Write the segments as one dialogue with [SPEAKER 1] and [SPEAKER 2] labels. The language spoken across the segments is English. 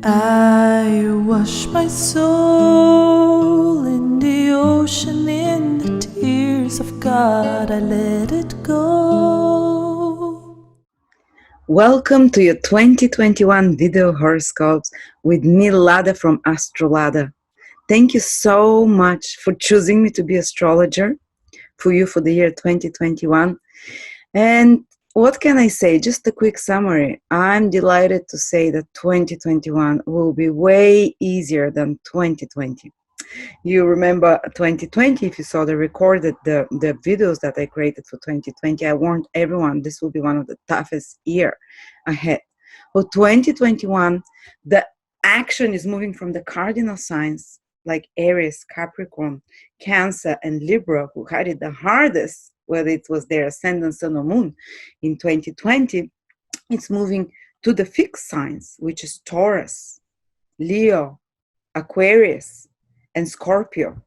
[SPEAKER 1] I wash my soul in the ocean, in the tears of God, I let it go.
[SPEAKER 2] Welcome to your 2021 video horoscopes with me, Lada from Astrolada. Thank you so much for choosing me to be astrologer for you for the year 2021. And what can I say? Just a quick summary. I'm delighted to say that 2021 will be way easier than 2020. You remember 2020, if you saw the videos that I created for 2020, I warned everyone this will be one of the toughest year ahead. For 2021, the action is moving from the cardinal signs like Aries, Capricorn, Cancer, and Libra, who had it the hardest, whether it was their ascendant, sun, or moon in 2020. It's moving to the fixed signs, which is Taurus, Leo, Aquarius, and Scorpio.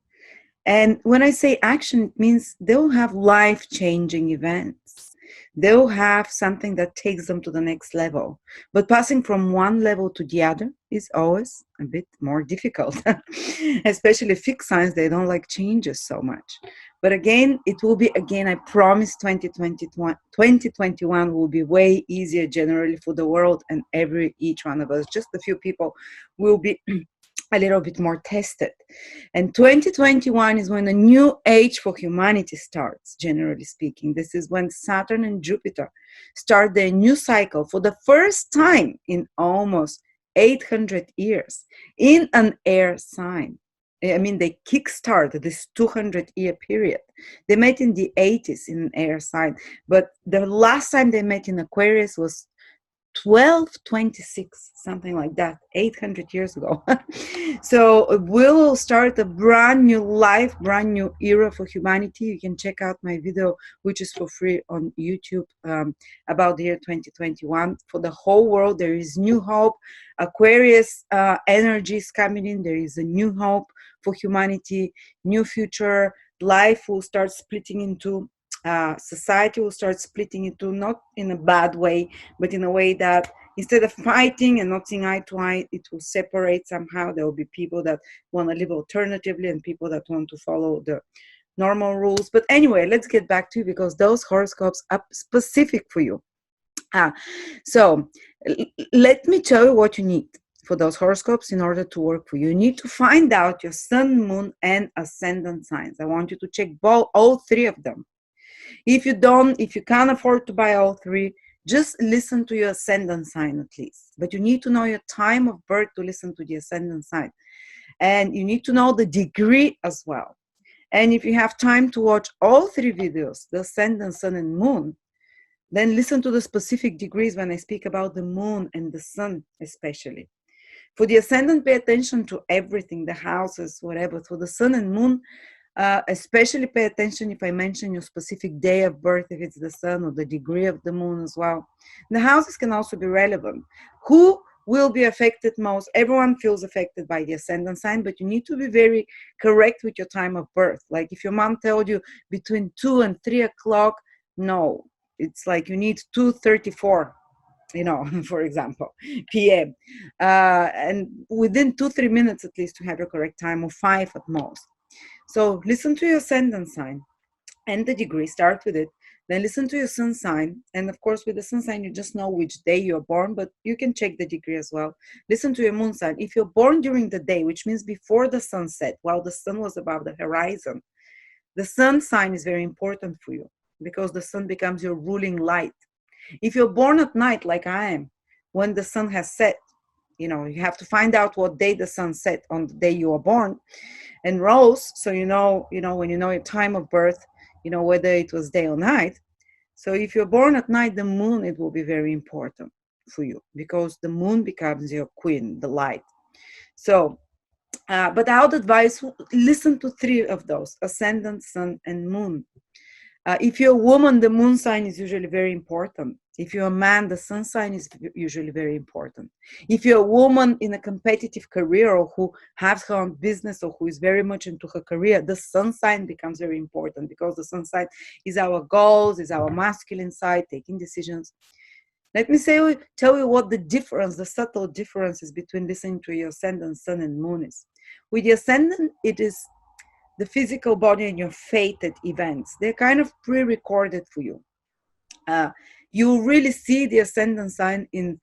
[SPEAKER 2] And when I say action, it means they'll have life-changing events. They'll have something that takes them to the next level. But passing from one level to the other is always a bit more difficult. Especially fixed signs, they don't like changes so much. But again, it will be, I promise 2021 will be way easier generally for the world and each one of us. Just a few people will be a little bit more tested. And 2021 is when a new age for humanity starts, generally speaking. This is when Saturn and Jupiter start their new cycle for the first time in almost 800 years in an air sign. I mean, they kickstart this 200-year period. They met in the 80s in an air sign, but the last time they met in Aquarius was 1226, something like that, 800 years ago. So we'll start a brand new life, brand new era for humanity. You can check out my video, which is for free on YouTube, about the year 2021. For the whole world, there is new hope. Aquarius energy is coming in. There is a new hope for humanity, new future. Life will start splitting into society will start splitting into, not in a bad way, but in a way that instead of fighting and not seeing eye to eye, it will separate somehow. There will be people that want to live alternatively and people that want to follow the normal rules. But anyway, let's get back to you because those horoscopes are specific for you. So let me tell you what you need for those horoscopes in order to work for you. You need to find out your sun, moon, and ascendant signs. I want you to check all three of them. If you can't afford to buy all three, just listen to your ascendant sign at least. But you need to know your time of birth to listen to the ascendant sign. And you need to know the degree as well. And if you have time to watch all three videos, the ascendant, sun, and moon, then listen to the specific degrees when I speak about the moon and the sun especially. For the ascendant, pay attention to everything, the houses, whatever. For the sun and moon, especially pay attention if I mention your specific day of birth, if it's the sun, or the degree of the moon as well. The houses can also be relevant. Who will be affected most? Everyone feels affected by the ascendant sign, but you need to be very correct with your time of birth. Like if your mom told you between 2 and 3 o'clock, no, it's like you need 2:34. For example, PM. And within 2-3 minutes at least to have your correct time, or 5 at most. So listen to your ascendant sign and the degree, start with it. Then listen to your sun sign. And of course, with the sun sign, you just know which day you're born, but you can check the degree as well. Listen to your moon sign. If you're born during the day, which means before the sunset, while the sun was above the horizon, the sun sign is very important for you because the sun becomes your ruling light. If you're born at night, like I am, when the sun has set, you have to find out what day the sun set on the day you were born and rose, so when you know your time of birth, whether it was day or night. So if you're born at night, the moon, it will be very important for you because the moon becomes your queen, the light. So but I would advise, listen to three of those: ascendant, sun, and moon. If you're a woman, the moon sign is usually very important. If you're a man, the sun sign is usually very important. If you're a woman in a competitive career or who has her own business or who is very much into her career, the sun sign becomes very important because the sun sign is our goals, is our masculine side, taking decisions. Let me tell you what the difference, the subtle differences between listening to your ascendant, sun, and moon is. With the ascendant, it is the physical body and your fated events. They're kind of pre-recorded for you. You really see the ascendant sign in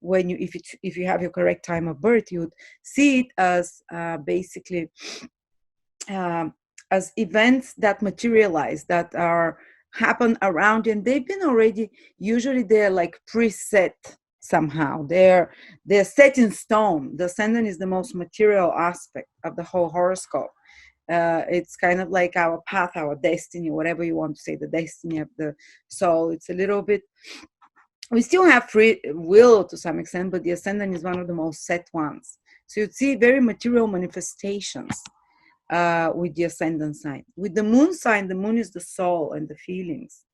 [SPEAKER 2] when you, if you have your correct time of birth, you would see it as basically as events that materialize, that are happen around you, and they've been already, usually they're like preset somehow. They're set in stone. The ascendant is the most material aspect of the whole horoscope. It's kind of like our path, our destiny, whatever you want to say, the destiny of the soul. It's a little bit, we still have free will to some extent, but the ascendant is one of the most set ones. So you'd see very material manifestations with the ascendant sign. With the moon sign, the moon is the soul and the feelings.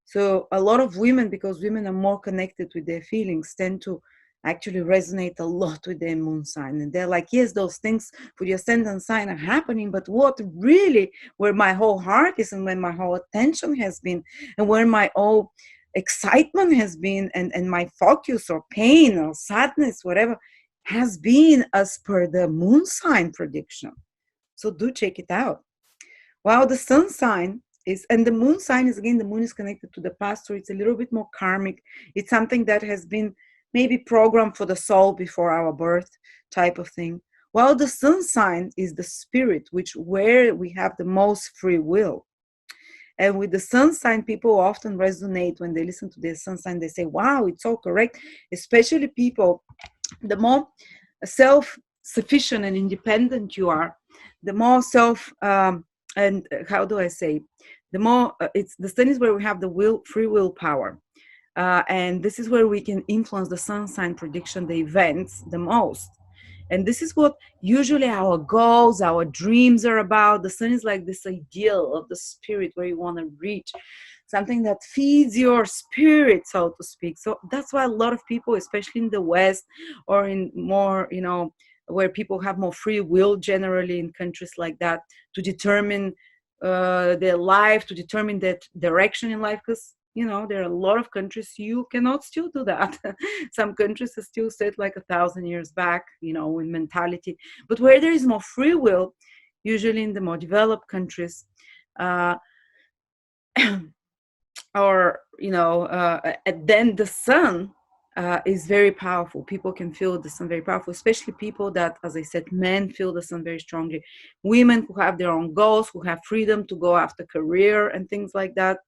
[SPEAKER 2] So a lot of women, because women are more connected with their feelings, tend to actually resonate a lot with their moon sign. And they're like, yes, those things for the ascendant sign are happening, but what really, where my whole heart is and where my whole attention has been and where my whole excitement has been and my focus or pain or sadness, whatever, has been as per the moon sign prediction. So do check it out. While the sun sign is, and the moon sign is, again, the moon is connected to the past, so it's a little bit more karmic. It's something that has been maybe programmed for the soul before our birth, type of thing. While the sun sign is the spirit, where we have the most free will. And with the sun sign, people often resonate when they listen to their sun sign. They say, wow, it's so correct. Especially people, the more self-sufficient and independent you are, the more and how do I say, the more it's the sun is where we have the free will power. And this is where we can influence the sun sign prediction, the events, the most. And this is what usually our goals, our dreams are about. The sun is like this ideal of the spirit where you want to reach, something that feeds your spirit, so to speak. So that's why a lot of people, especially in the West or in more, where people have more free will generally in countries like that, to determine their life, to determine their direction in life, because there are a lot of countries you cannot still do that. Some countries are still set like 1,000 years back, in mentality. But where there is more free will, usually in the more developed countries, or then the sun is very powerful. People can feel the sun very powerful, especially people that, as I said, men feel the sun very strongly. Women who have their own goals, who have freedom to go after career and things like that.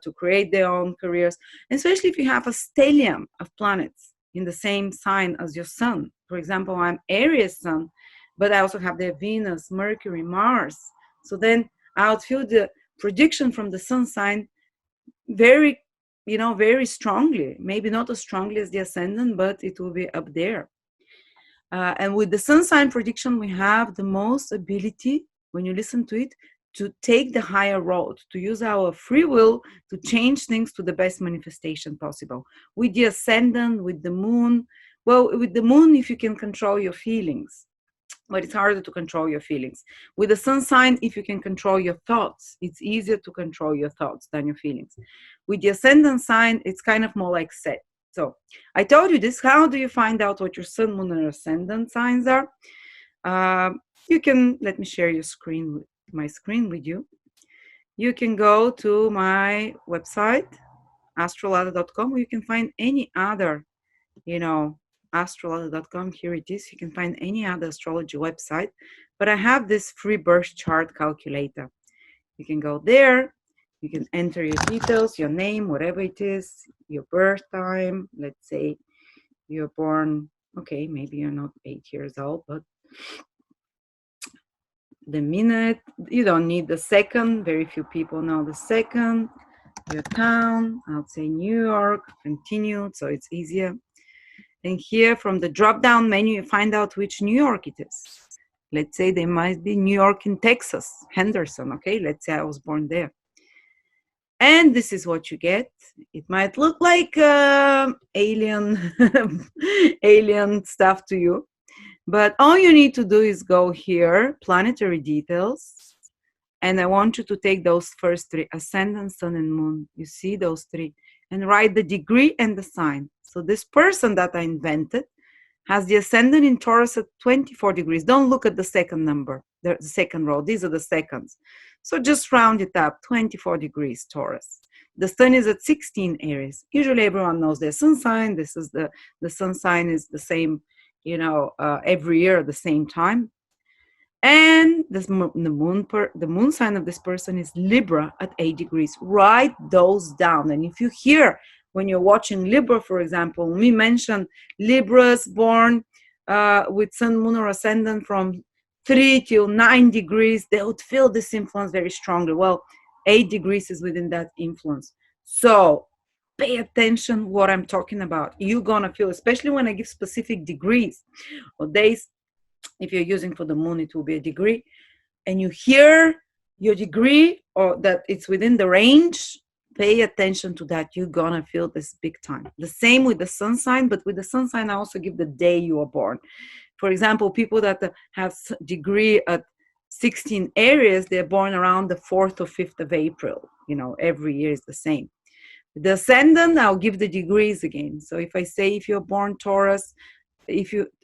[SPEAKER 2] To create their own careers, and especially if you have a stellium of planets in the same sign as your sun. For example, I'm Aries sun, but I also have their Venus, Mercury, Mars. So then I would feel the prediction from the sun sign very, very strongly. Maybe not as strongly as the ascendant, but it will be up there. And with the sun sign prediction, we have the most ability, when you listen to it, to take the higher road, to use our free will to change things to the best manifestation possible. With the ascendant, with the moon, well, with the moon, if you can control your feelings, but it's harder to control your feelings. With the sun sign, if you can control your thoughts, it's easier to control your thoughts than your feelings. With the ascendant sign, it's kind of more like set. So I told you this. How do you find out what your sun, moon, and ascendant signs are? You can, let me share my screen with you. You can go to my website, astrolada.com, where you can find any other, astrolada.com. Here it is. You can find any other astrology website, but I have this free birth chart calculator. You can go there. You can enter your details, your name, whatever it is, your birth time. Let's say you're born, okay, maybe you're not 8 years old, but the minute, you don't need the second. Very few people know the second. Your town, I'll say New York, continued, so it's easier. And here from the drop-down menu, you find out which New York it is. Let's say there might be New York in Texas, Henderson, okay? Let's say I was born there. And this is what you get. It might look like alien, alien stuff to you. But all you need to do is go here, planetary details, and I want you to take those first three, ascendant, sun, and moon. You see those three. and write the degree and the sign. So this person that I invented has the ascendant in Taurus at 24 degrees. Don't look at the second number, the second row. These are the seconds. So just round it up, 24 degrees Taurus. The sun is at 16 Aries. Usually everyone knows their sun sign. This is the sun sign is the same, every year at the same time. And the moon sign of this person is Libra at 8 degrees. Write those down. And if you hear when you're watching Libra, for example, we mentioned Libras born with sun, moon, or ascendant from 3 till 9 degrees, they would feel this influence very strongly. Well, 8 degrees is within that influence. So pay attention what I'm talking about. You're going to feel, especially when I give specific degrees or days. If you're using for the moon, it will be a degree. And you hear your degree or that it's within the range, pay attention to that. You're going to feel this big time. The same with the sun sign, but with the sun sign, I also give the day you were born. For example, people that have degree at 16 Aries, they're born around the 4th or 5th of April. Every year is the same. The ascendant, I'll give the degrees again. So if I say if you're born Taurus,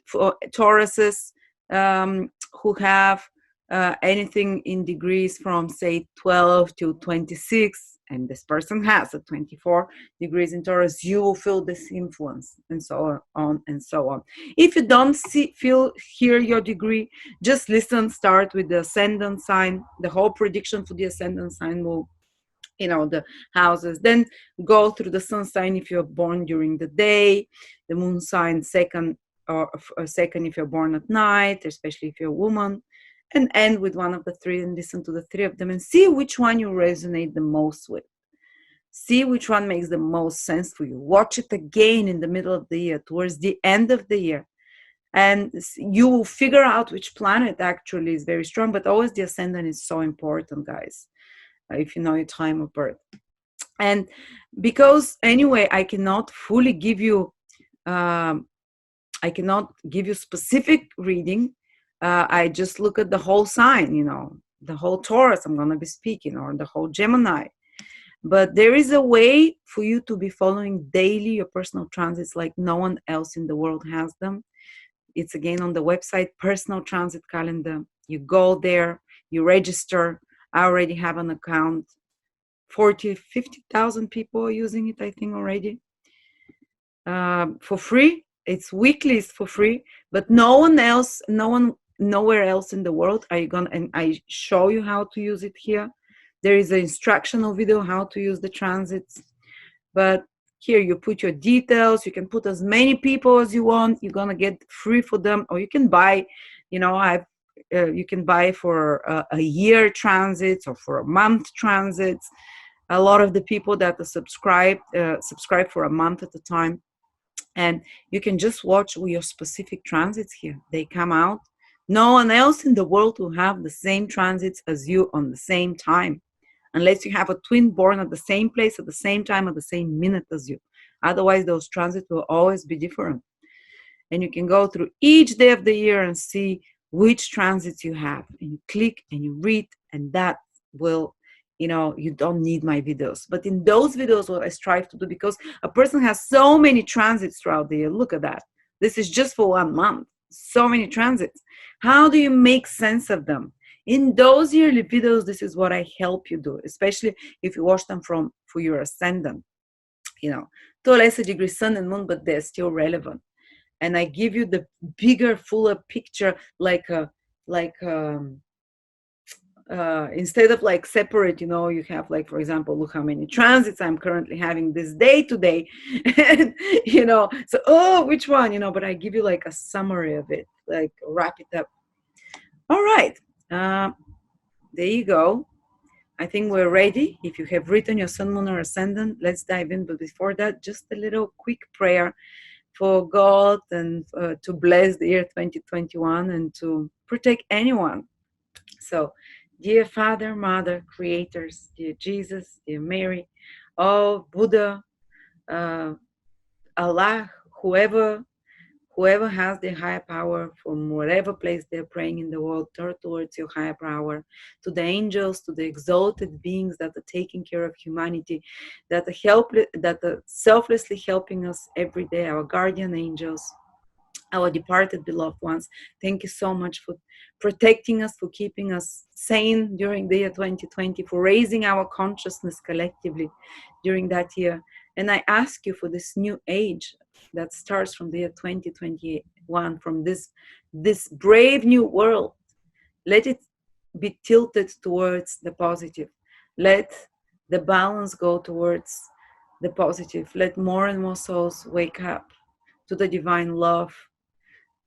[SPEAKER 2] for Tauruses who have anything in degrees from say 12 to 26, and this person has a 24 degrees in Taurus, you will feel this influence, and so on and so on. If you don't hear your degree, just listen. Start with the ascendant sign. The whole prediction for the ascendant sign will, the houses. Then go through the sun sign if you're born during the day, the moon sign second, or second if you're born at night, especially if you're a woman, and end with one of the three and listen to the three of them and see which one you resonate the most with. See which one makes the most sense for you. Watch it again in the middle of the year, towards the end of the year, and you will figure out which planet actually is very strong. But always the ascendant is so important, guys, if you know your time of birth. And because anyway, I cannot fully give you specific reading. I just look at the whole sign, the whole Taurus I'm going to be speaking, or the whole Gemini. But there is a way for you to be following daily your personal transits like no one else in the world has them. It's again on the website, Personal Transit Calendar. You go there, you register. I already have an account. 50,000 people are using it, I think, already. For free. It's weekly, it's for free. But nowhere else in the world and I show you how to use it here. There is an instructional video how to use the transits. But here you put your details. You can put as many people as you want. You're gonna get free for them, or you can buy. You can buy for a year transits or for a month transits. A lot of the people that are subscribe for a month at a time, and you can just watch your specific transits here. They come out. No one else in the world will have the same transits as you on the same time, unless you have a twin born at the same place at the same time at the same minute as you. Otherwise, those transits will always be different. And you can go through each day of the year and see which transits you have. And you click and you read, and that will, you don't need my videos. But in those videos, what I strive to do, because a person has so many transits throughout the year. Look at that. This is just for 1 month. So many transits. How do you make sense of them? In those yearly videos, this is what I help you do, especially if you watch them for your ascendant. To a lesser degree, sun and moon, but they're still relevant. And I give you the bigger, fuller picture, instead of like separate, you have like, for example, look how many transits I'm currently having this day today. And, so, which one, but I give you like a summary of it, like wrap it up. All right. There you go. I think we're ready. If you have written your sun, moon, or ascendant, let's dive in. But before that, just a little quick prayer for God and to bless the year 2021 and to protect anyone. So, dear Father, Mother, Creators, dear Jesus, dear Mary, Buddha, Allah, whoever whoever has their higher power from whatever place they're praying in the world, turn towards your higher power, to the angels, to the exalted beings that are taking care of humanity, that are selflessly helping us every day, our guardian angels, our departed beloved ones. Thank you so much for protecting us, for keeping us sane during the year 2020, for raising our consciousness collectively during that year. And I ask you for this new age that starts from the year 2021, from this brave new world. Let it be tilted towards the positive. Let the balance go towards the positive. Let more and more souls wake up to the divine love,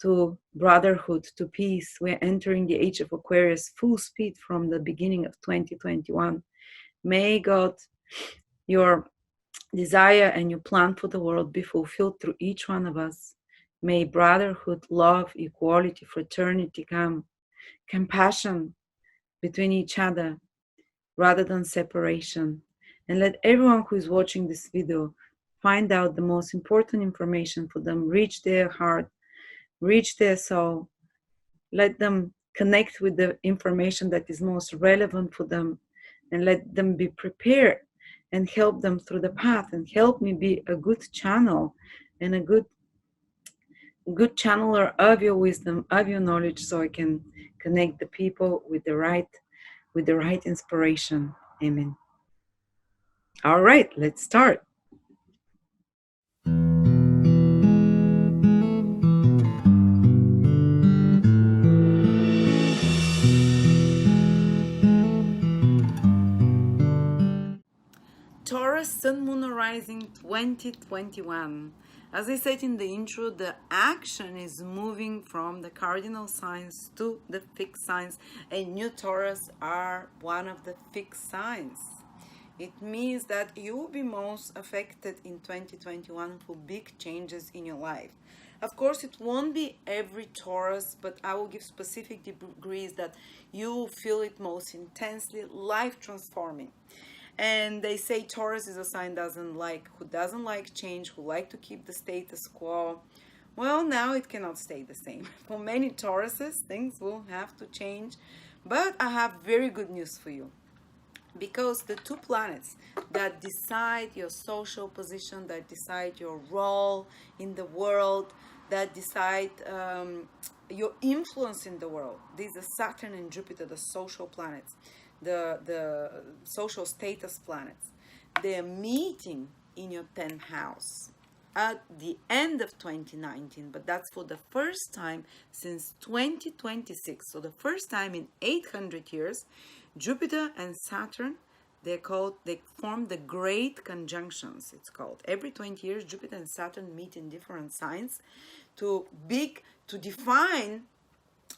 [SPEAKER 2] to brotherhood, to peace. We're entering the age of Aquarius full speed from the beginning of 2021. May God, your desire and your plan for the world be fulfilled through each one of us. May brotherhood, love, equality, fraternity come, compassion between each other rather than separation. And let everyone who is watching this video find out the most important information for them, reach their heart, reach their soul. Let them connect with the information that is most relevant for them, and let them be prepared and help them through the path, and help me be a good channel and a good channeler of your wisdom, of your knowledge, so I can connect the people with the right inspiration. Amen. All right, let's start. Taurus, Sun, Moon, Rising 2021. As I said in the intro, the action is moving from the cardinal signs to the fixed signs, and you Taurus are one of the fixed signs. It means that you will be most affected in 2021 for big changes in your life. Of course, it won't be every Taurus, but I will give specific degrees that you will feel it most intensely, life transforming. And they say Taurus is a sign who doesn't like change, who like to keep the status quo. Well, now it cannot stay the same. For many Tauruses, things will have to change. But I have very good news for you. Because the two planets that decide your social position, that decide your role in the world, that decide your influence in the world, these are Saturn and Jupiter, the social planets, the social status planets. They're meeting in your 10th house at the end of 2019, but that's for the first time since 2026. So the first time in 800 years, Jupiter and Saturn, they form the great conjunctions, it's called. Every 20 years, Jupiter and Saturn meet in different signs to define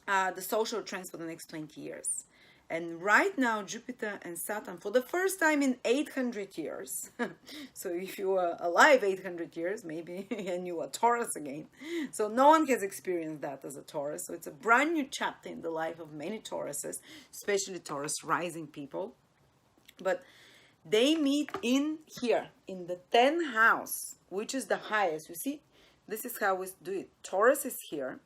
[SPEAKER 2] the social trends for the next 20 years. And right now, Jupiter and Saturn, for the first time in 800 years, so if you were alive 800 years, maybe, and you were Taurus again, so no one has experienced that as a Taurus. So it's a brand new chapter in the life of many Tauruses, especially Taurus rising people. But they meet in here, in the 10th house, which is the highest. You see, this is how we do it. Taurus is here,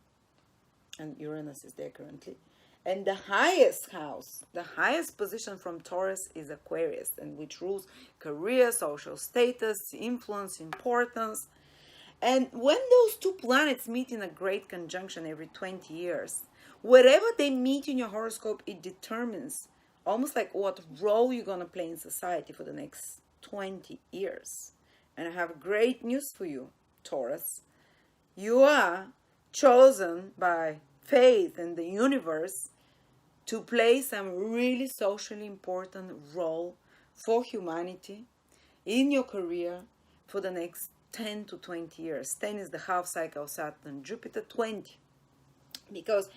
[SPEAKER 2] and Uranus is there currently. And the highest house, the highest position from Taurus is Aquarius, and which rules career, social status, influence, importance. And when those two planets meet in a great conjunction every 20 years, wherever they meet in your horoscope, it determines almost like what role you're going to play in society for the next 20 years. And I have great news for you, Taurus. You are chosen by faith and the universe to play some really socially important role for humanity in your career for the next 10 to 20 years. 10 is the half cycle of Saturn, Jupiter 20. Because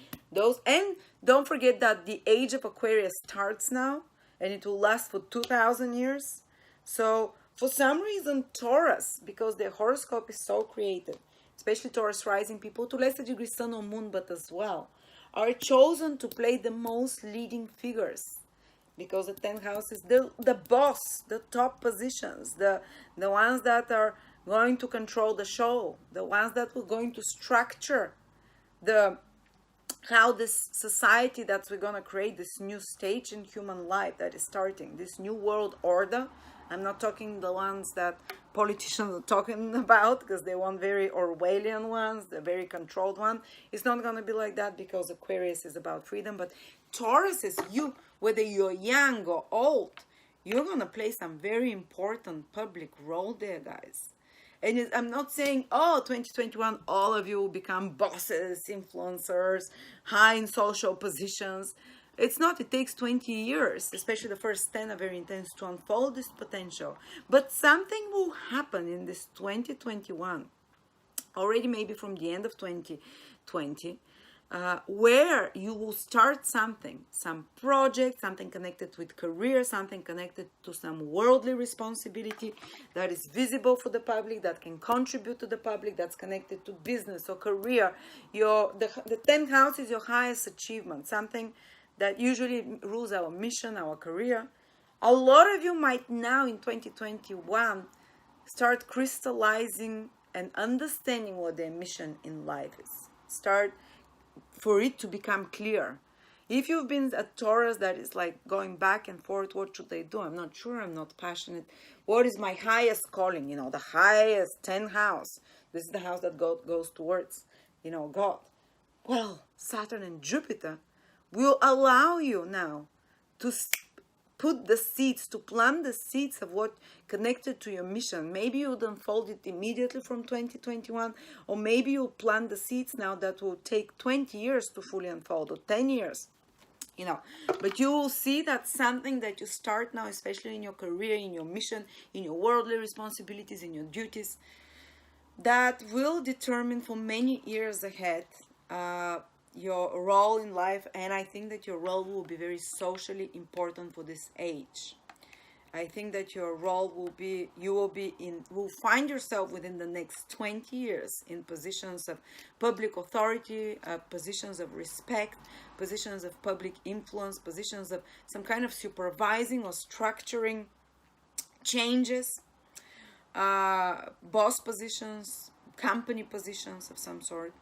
[SPEAKER 2] and don't forget that the age of Aquarius starts now, and it will last for 2,000 years. So for some reason, Taurus, because their horoscope is so creative, especially Taurus rising people, to lesser degree Sun or Moon, but as well, are chosen to play the most leading figures, because the 10th house is the boss, the top positions, the ones that are going to control the show, the ones that were going to structure the how this society that we're going to create, this new stage in human life that is starting, this new world order. I'm not talking the ones that politicians are talking about, because they want very Orwellian ones, the very controlled one. It's not going to be like that, because Aquarius is about freedom. But Taurus is you, whether you're young or old, you're going to play some very important public role there, guys. And I'm not saying, oh, 2021, all of you will become bosses, influencers, high in social positions. It's not. It takes 20 years, especially the first 10 are very intense, to unfold this potential. But something will happen in this 2021, already maybe from the end of 2020, where you will start something, some project, something connected with career, something connected to some worldly responsibility that is visible for the public, that can contribute to the public, that's connected to business or career. The 10th house is your highest achievement, something that usually rules our mission, our career. A lot of you might now in 2021 start crystallizing and understanding what their mission in life is. Start for it to become clear. If you've been a Taurus that is like going back and forth, what should I do? I'm not sure, I'm not passionate. What is my highest calling? The highest 10th house. This is the house that God goes towards, God. Well, Saturn and Jupiter will allow you now to put the seeds, to plant the seeds of what connected to your mission. Maybe you would unfold it immediately from 2021, or maybe you'll plant the seeds now that will take 20 years to fully unfold, or 10 years. But you will see that something that you start now, especially in your career, in your mission, in your worldly responsibilities, in your duties, that will determine for many years ahead your role in life. And I think that your role will be very socially important for this age. I think that your role will find yourself within the next 20 years in positions of public authority, positions of respect, positions of public influence, positions of some kind of supervising or structuring changes, boss positions, company positions of some sort.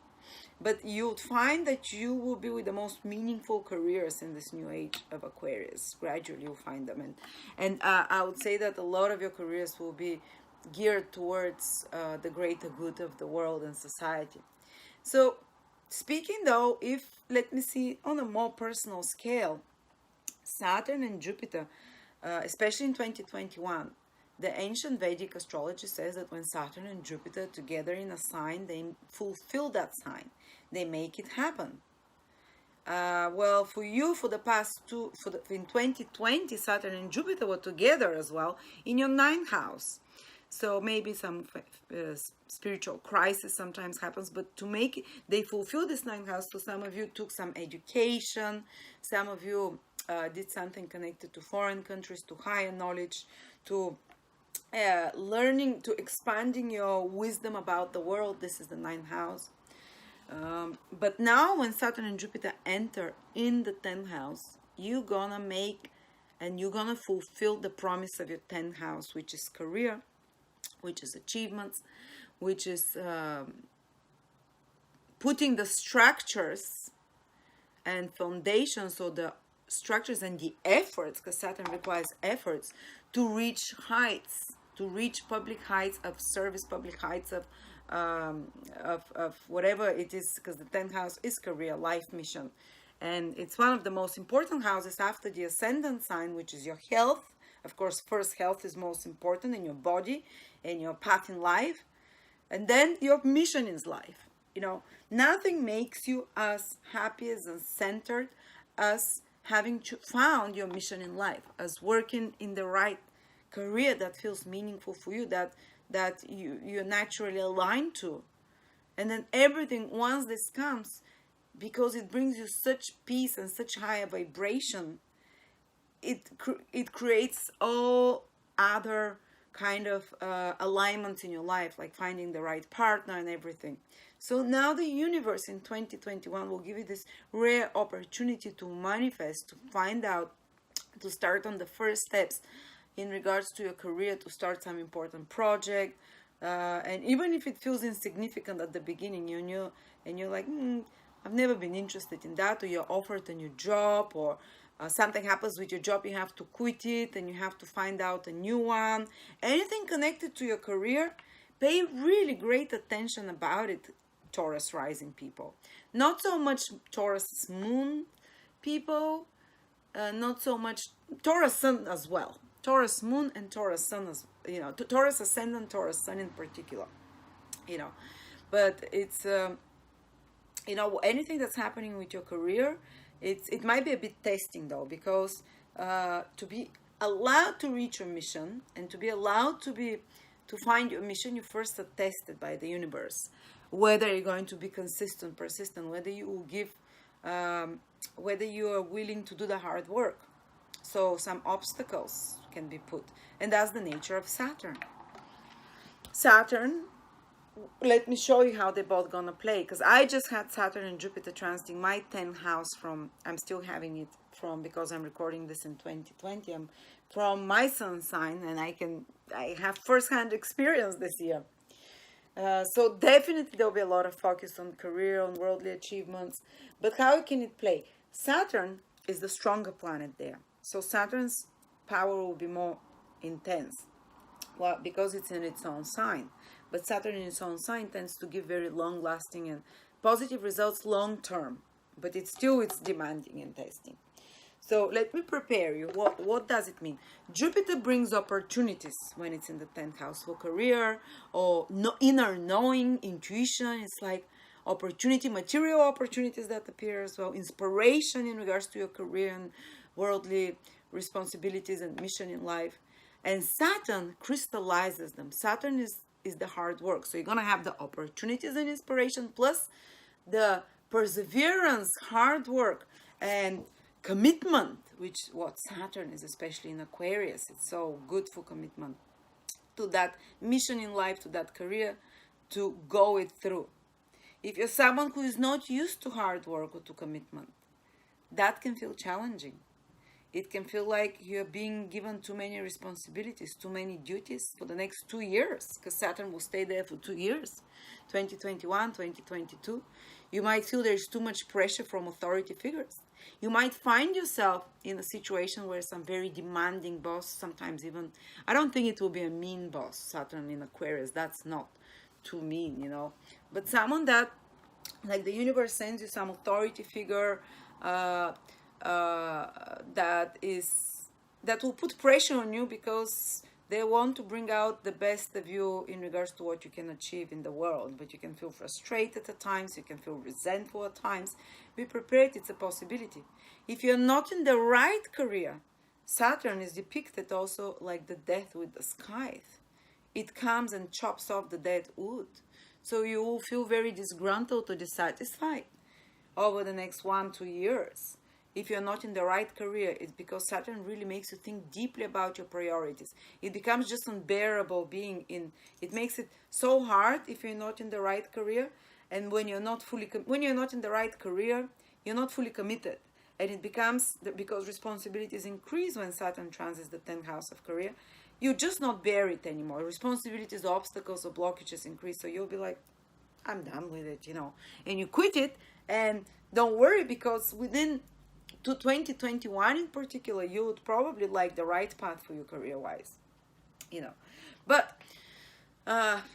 [SPEAKER 2] But you would find that you will be with the most meaningful careers in this new age of Aquarius. Gradually you'll find them. And I would say that a lot of your careers will be geared towards the greater good of the world and society. So speaking though, let me see on a more personal scale, Saturn and Jupiter, especially in 2021, the ancient Vedic astrology says that when Saturn and Jupiter together in a sign, they fulfill that sign. They make it happen. Well, for you, for the past in 2020, Saturn and Jupiter were together as well in your 9th house. So maybe some spiritual crisis sometimes happens, but they fulfill this 9th house. So some of you took some education, some of you did something connected to foreign countries, to higher knowledge, to learning, to expanding your wisdom about the world. This is the 9th house. But now when Saturn and Jupiter enter in the 10th house, you're gonna fulfill the promise of your 10th house, which is career, which is achievements, which is putting the structures and foundations, or the structures and the efforts, because Saturn requires efforts to reach heights, to reach public heights of service, public heights of whatever it is, because the 10th house is career, life, mission. And it's one of the most important houses after the ascendant sign, which is your health. Of course, first health is most important in your body and your path in life. And then your mission is life. Nothing makes you as happy as centered as having found your mission in life, as working in the right career that feels meaningful for you, that you're naturally aligned to. And then everything, once this comes, because it brings you such peace and such higher vibration, it creates all other kind of alignments in your life, like finding the right partner and everything. So now the universe in 2021 will give you this rare opportunity to manifest, to find out, to start on the first steps in regards to your career, to start some important project, And even if it feels insignificant at the beginning, and you're like, I've never been interested in that, or you're offered a new job, or something happens with your job, you have to quit it, and you have to find out a new one. Anything connected to your career, pay really great attention about it, Taurus rising people. Not so much Taurus moon people, not so much Taurus sun as well. Taurus moon and Taurus sun, as Taurus ascendant, Taurus sun in particular. But it's anything that's happening with your career, it might be a bit testing though, because to be allowed to reach your mission and to be allowed to find your mission, you first are tested by the universe, whether you're going to be consistent, persistent, whether you will give, whether you are willing to do the hard work. So some obstacles can be put, and that's the nature of Saturn. Saturn, let me show you how they're both gonna play, because I just had Saturn and Jupiter transiting my 10th house I'm still having it because I'm recording this in 2020. I'm from my sun sign, and I have first-hand experience this year. So definitely there'll be a lot of focus on career, on worldly achievements. But how can it play? Saturn is the stronger planet there. So Saturn's power will be more intense. Well, because it's in its own sign. But Saturn in its own sign tends to give very long-lasting and positive results long-term. But it's demanding and testing. So let me prepare you. What does it mean? Jupiter brings opportunities when it's in the 10th house for career or inner knowing, intuition. It's like opportunity, material opportunities that appear as well. Inspiration in regards to your career and worldly responsibilities and mission in life. And Saturn crystallizes them. Saturn is the hard work. So you're going to have the opportunities and inspiration plus the perseverance, hard work, and commitment, which what Saturn is, especially in Aquarius. It's so good for commitment to that mission in life, to that career, to go it through. If you're someone who is not used to hard work or to commitment, that can feel challenging. It can feel like you're being given too many responsibilities, too many duties for the next 2 years, because Saturn will stay there for 2 years, 2021, 2022. You might feel there's too much pressure from authority figures. You might find yourself in a situation where some very demanding boss, sometimes even, I don't think it will be a mean boss, Saturn in Aquarius, that's not too mean, but someone that, like the universe sends you some authority figure, that will put pressure on you because they want to bring out the best of you in regards to what you can achieve in the world. But you can feel frustrated at times, you can feel resentful at times. Be prepared, it's a possibility. If you're not in the right career, Saturn is depicted also like the death with the scythe. It comes and chops off the dead wood. So you will feel very disgruntled or dissatisfied over the next 1-2 years. If you're not in the right career, it's because Saturn really makes you think deeply about your priorities. It becomes just unbearable being in. It makes it so hard if you're not in the right career, and when you're not in the right career, you're not fully committed, and it becomes because responsibilities increase when Saturn transits the 10th house of career. You just not bear it anymore. Responsibilities, obstacles, or blockages increase, so you'll be like, I'm done with it, and you quit it, and don't worry because within to 2021 in particular, you would probably like the right path for you career-wise, But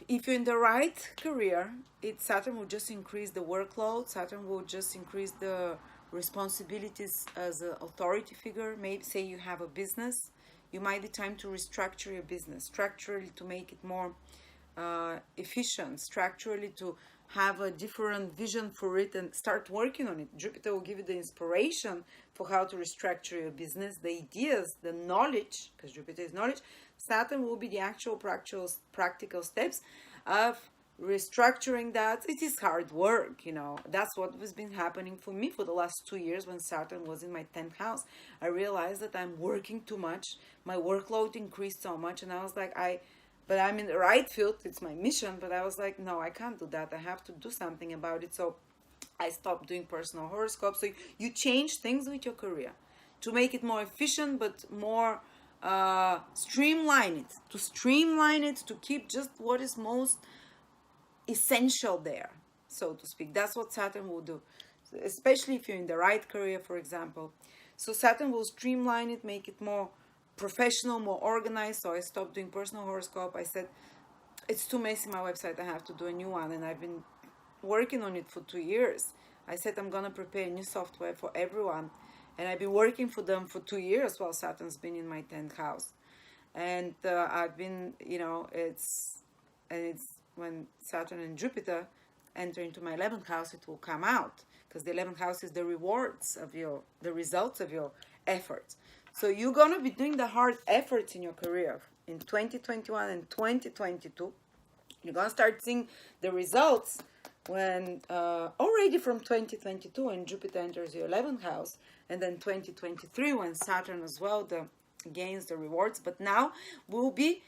[SPEAKER 2] if you're in the right career, Saturn will just increase the workload. Saturn will just increase the responsibilities as an authority figure. Maybe say you have a business, you might be time to restructure your business, structurally to make it more efficient, structurally to have a different vision for it and start working on it. Jupiter will give you the inspiration for how to restructure your business, the ideas, the knowledge, because Jupiter is knowledge. Saturn will be the actual practical steps of restructuring that. It is hard work, That's what has been happening for me for the last 2 years when Saturn was in my 10th house. I realized that I'm working too much. My workload increased so much, and I was like, but I'm in the right field, it's my mission, but I was like, no, I can't do that. I have to do something about it. So I stopped doing personal horoscopes. So you change things with your career to make it more efficient, but more streamline it, to keep just what is most essential there, so to speak. That's what Saturn will do, especially if you're in the right career, for example. So Saturn will streamline it, make it more professional, more organized. So I stopped doing personal horoscope. I said, it's too messy, my website, I have to do a new one. And I've been working on it for 2 years. I said I'm gonna prepare a new software for everyone, and I've been working for them for 2 years while Saturn's been in my 10th house. And I've been, it's when Saturn and Jupiter enter into my 11th house, it will come out, because the 11th house is the rewards of the results of your efforts. So you're going to be doing the hard efforts in your career in 2021 and 2022. You're going to start seeing the results when already from 2022 when Jupiter enters your 11th house, and then 2023 when Saturn as well gains the rewards. But now we'll be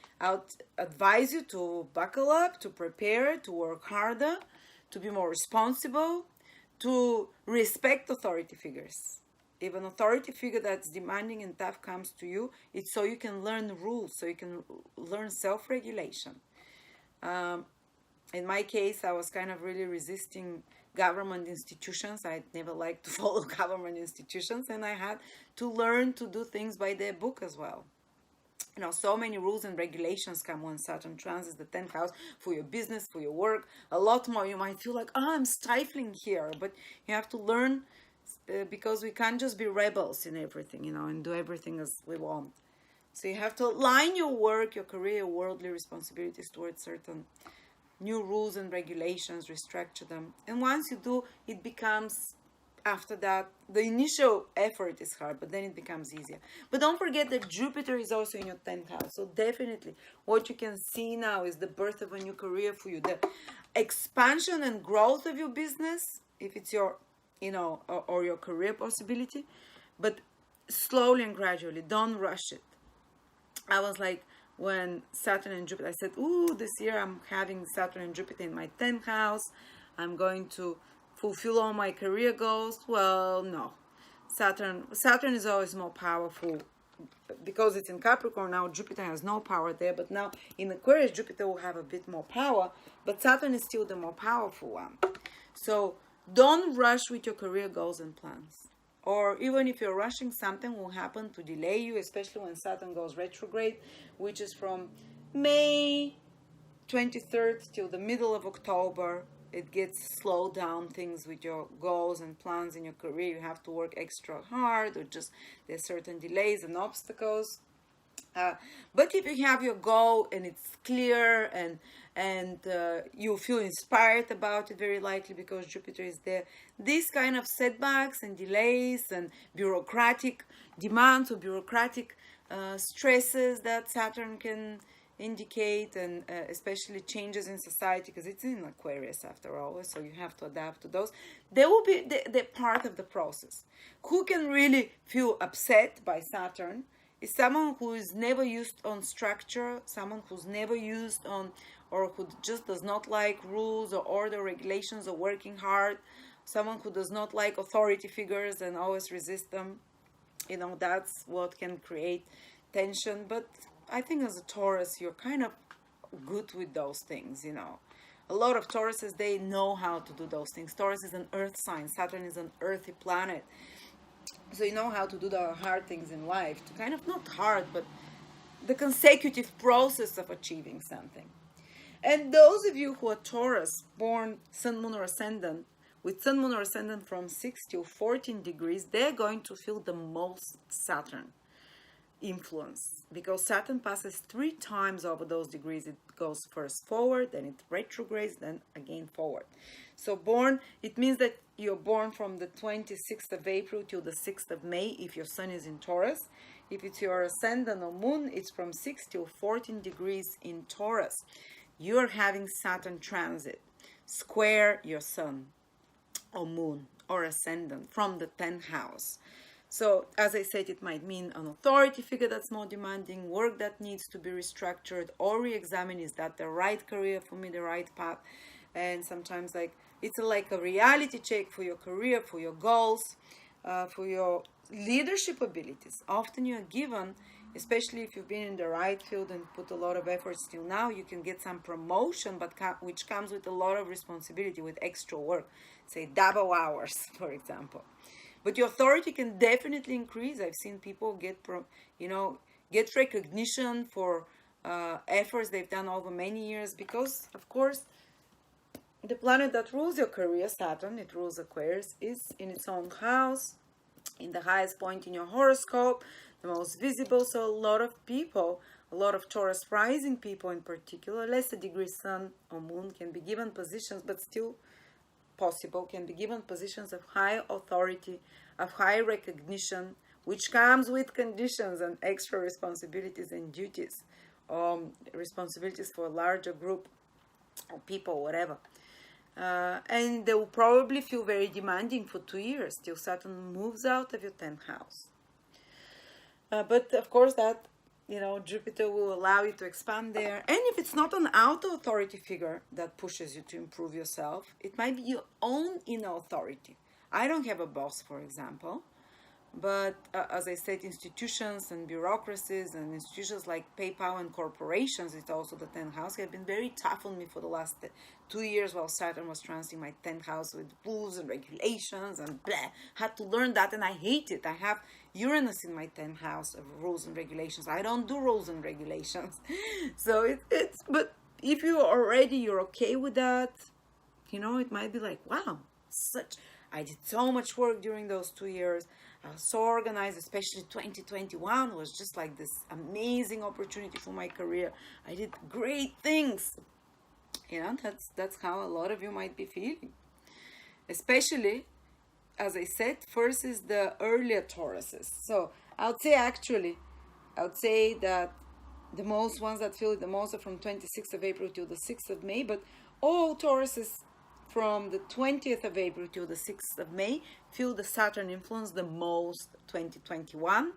[SPEAKER 2] advise you to buckle up, to prepare, to work harder, to be more responsible, to respect authority figures. If an authority figure that's demanding and tough comes to you, it's so you can learn rules, so you can learn self-regulation. In my case, I was kind of really resisting government institutions. I'd never liked to follow government institutions, and I had to learn to do things by their book as well. So many rules and regulations come when Saturn transits the 10th house, for your business, for your work, a lot more. You might feel like, I'm stifling here, but you have to learn, because we can't just be rebels in everything, and do everything as we want. So you have to align your work, your career, worldly responsibilities towards certain new rules and regulations, restructure them. And once you do, it becomes, after that, the initial effort is hard, but then it becomes easier. But don't forget that Jupiter is also in your 10th house. So definitely what you can see now is the birth of a new career for you, the expansion and growth of your business, if it's your, or your career possibility, but slowly and gradually, don't rush it. I was like, when Saturn and Jupiter, I said, this year I'm having Saturn and Jupiter in my 10th house. I'm going to fulfill all my career goals. Well, no. Saturn is always more powerful because it's in Capricorn now. Jupiter has no power there, but now in Aquarius, Jupiter will have a bit more power, but Saturn is still the more powerful one. So don't rush with your career goals and plans. Or even if you're rushing, something will happen to delay you, especially when Saturn goes retrograde, which is from May 23rd till the middle of October. It gets slowed down things with your goals and plans in your career. You have to work extra hard, or just there's certain delays and obstacles. But if you have your goal and it's clear, and you feel inspired about it, very likely because Jupiter is there, these kind of setbacks and delays and bureaucratic demands or bureaucratic stresses that Saturn can indicate, and especially changes in society, because it's in Aquarius after all, so you have to adapt to those. They will be the part of the process. Who can really feel upset by Saturn is someone who is never used on structure, someone who's never used on, or who just does not like rules or order, regulations, or working hard, someone who does not like authority figures and always resist them. That's what can create tension. But I think as a Taurus, you're kind of good with those things, A lot of Tauruses, they know how to do those things. Taurus is an earth sign. Saturn is an earthy planet. So you know how to do the hard things in life, to kind of, not hard, but the consecutive process of achieving something. And those of you who are Taurus, born Sun, Moon, or Ascendant, with Sun, Moon, or Ascendant from 6 to 14 degrees, they're going to feel the most Saturn influence, because Saturn passes 3 times over those degrees. It goes first forward, then it retrogrades, then again forward. So it means that you're born from the 26th of April till the 6th of May if your sun is in Taurus. If it's your ascendant or moon, it's from 6 till 14 degrees in Taurus. You're having Saturn transit, square your sun or moon or ascendant from the 10th house. So, as I said, it might mean an authority figure that's more demanding, work that needs to be restructured or re-examine, is that the right career for me, the right path? And sometimes it's like a reality check for your career, for your goals, for your leadership abilities. Often you're given especially if you've been in the right field and put a lot of efforts till now, you can get some promotion, but which comes with a lot of responsibility, with extra work, say double hours, for example. But your authority can definitely increase. I've seen people get get recognition for efforts they've done over many years, because of course the planet that rules your career, Saturn, it rules Aquarius, is in its own house, in the highest point in your horoscope, the most visible. So a lot of people, a lot of Taurus rising people in particular, lesser degree Sun or Moon, can be given positions, but still possible, can be given positions of high authority, of high recognition, which comes with conditions and extra responsibilities and duties, responsibilities for a larger group of people, whatever. And they will probably feel very demanding for 2 years till Saturn moves out of your 10th house. But of course that, Jupiter will allow you to expand there. And if it's not an outer authority figure that pushes you to improve yourself, it might be your own inner authority. I don't have a boss, for example. But as I said, institutions and bureaucracies and institutions like PayPal and corporations, it's also the 10th house, have been very tough on me for the last 2 years while Saturn was transiting my 10th house with rules and regulations and blah. Had to learn that, and I hate it. I have Uranus in my 10th house of rules and regulations. I don't do rules and regulations. So but if you're okay with that, it might be like, wow, I did so much work during those 2 years. I was so organized, especially 2021 was just like this amazing opportunity for my career. I did great things. That's how a lot of you might be feeling. Especially, as I said, first is the earlier Tauruses. So I would say that the most ones that feel it the most are from 26th of April till the 6th of May, but all Tauruses from the 20th of April to the 6th of May feel the Saturn influence the most, 2021.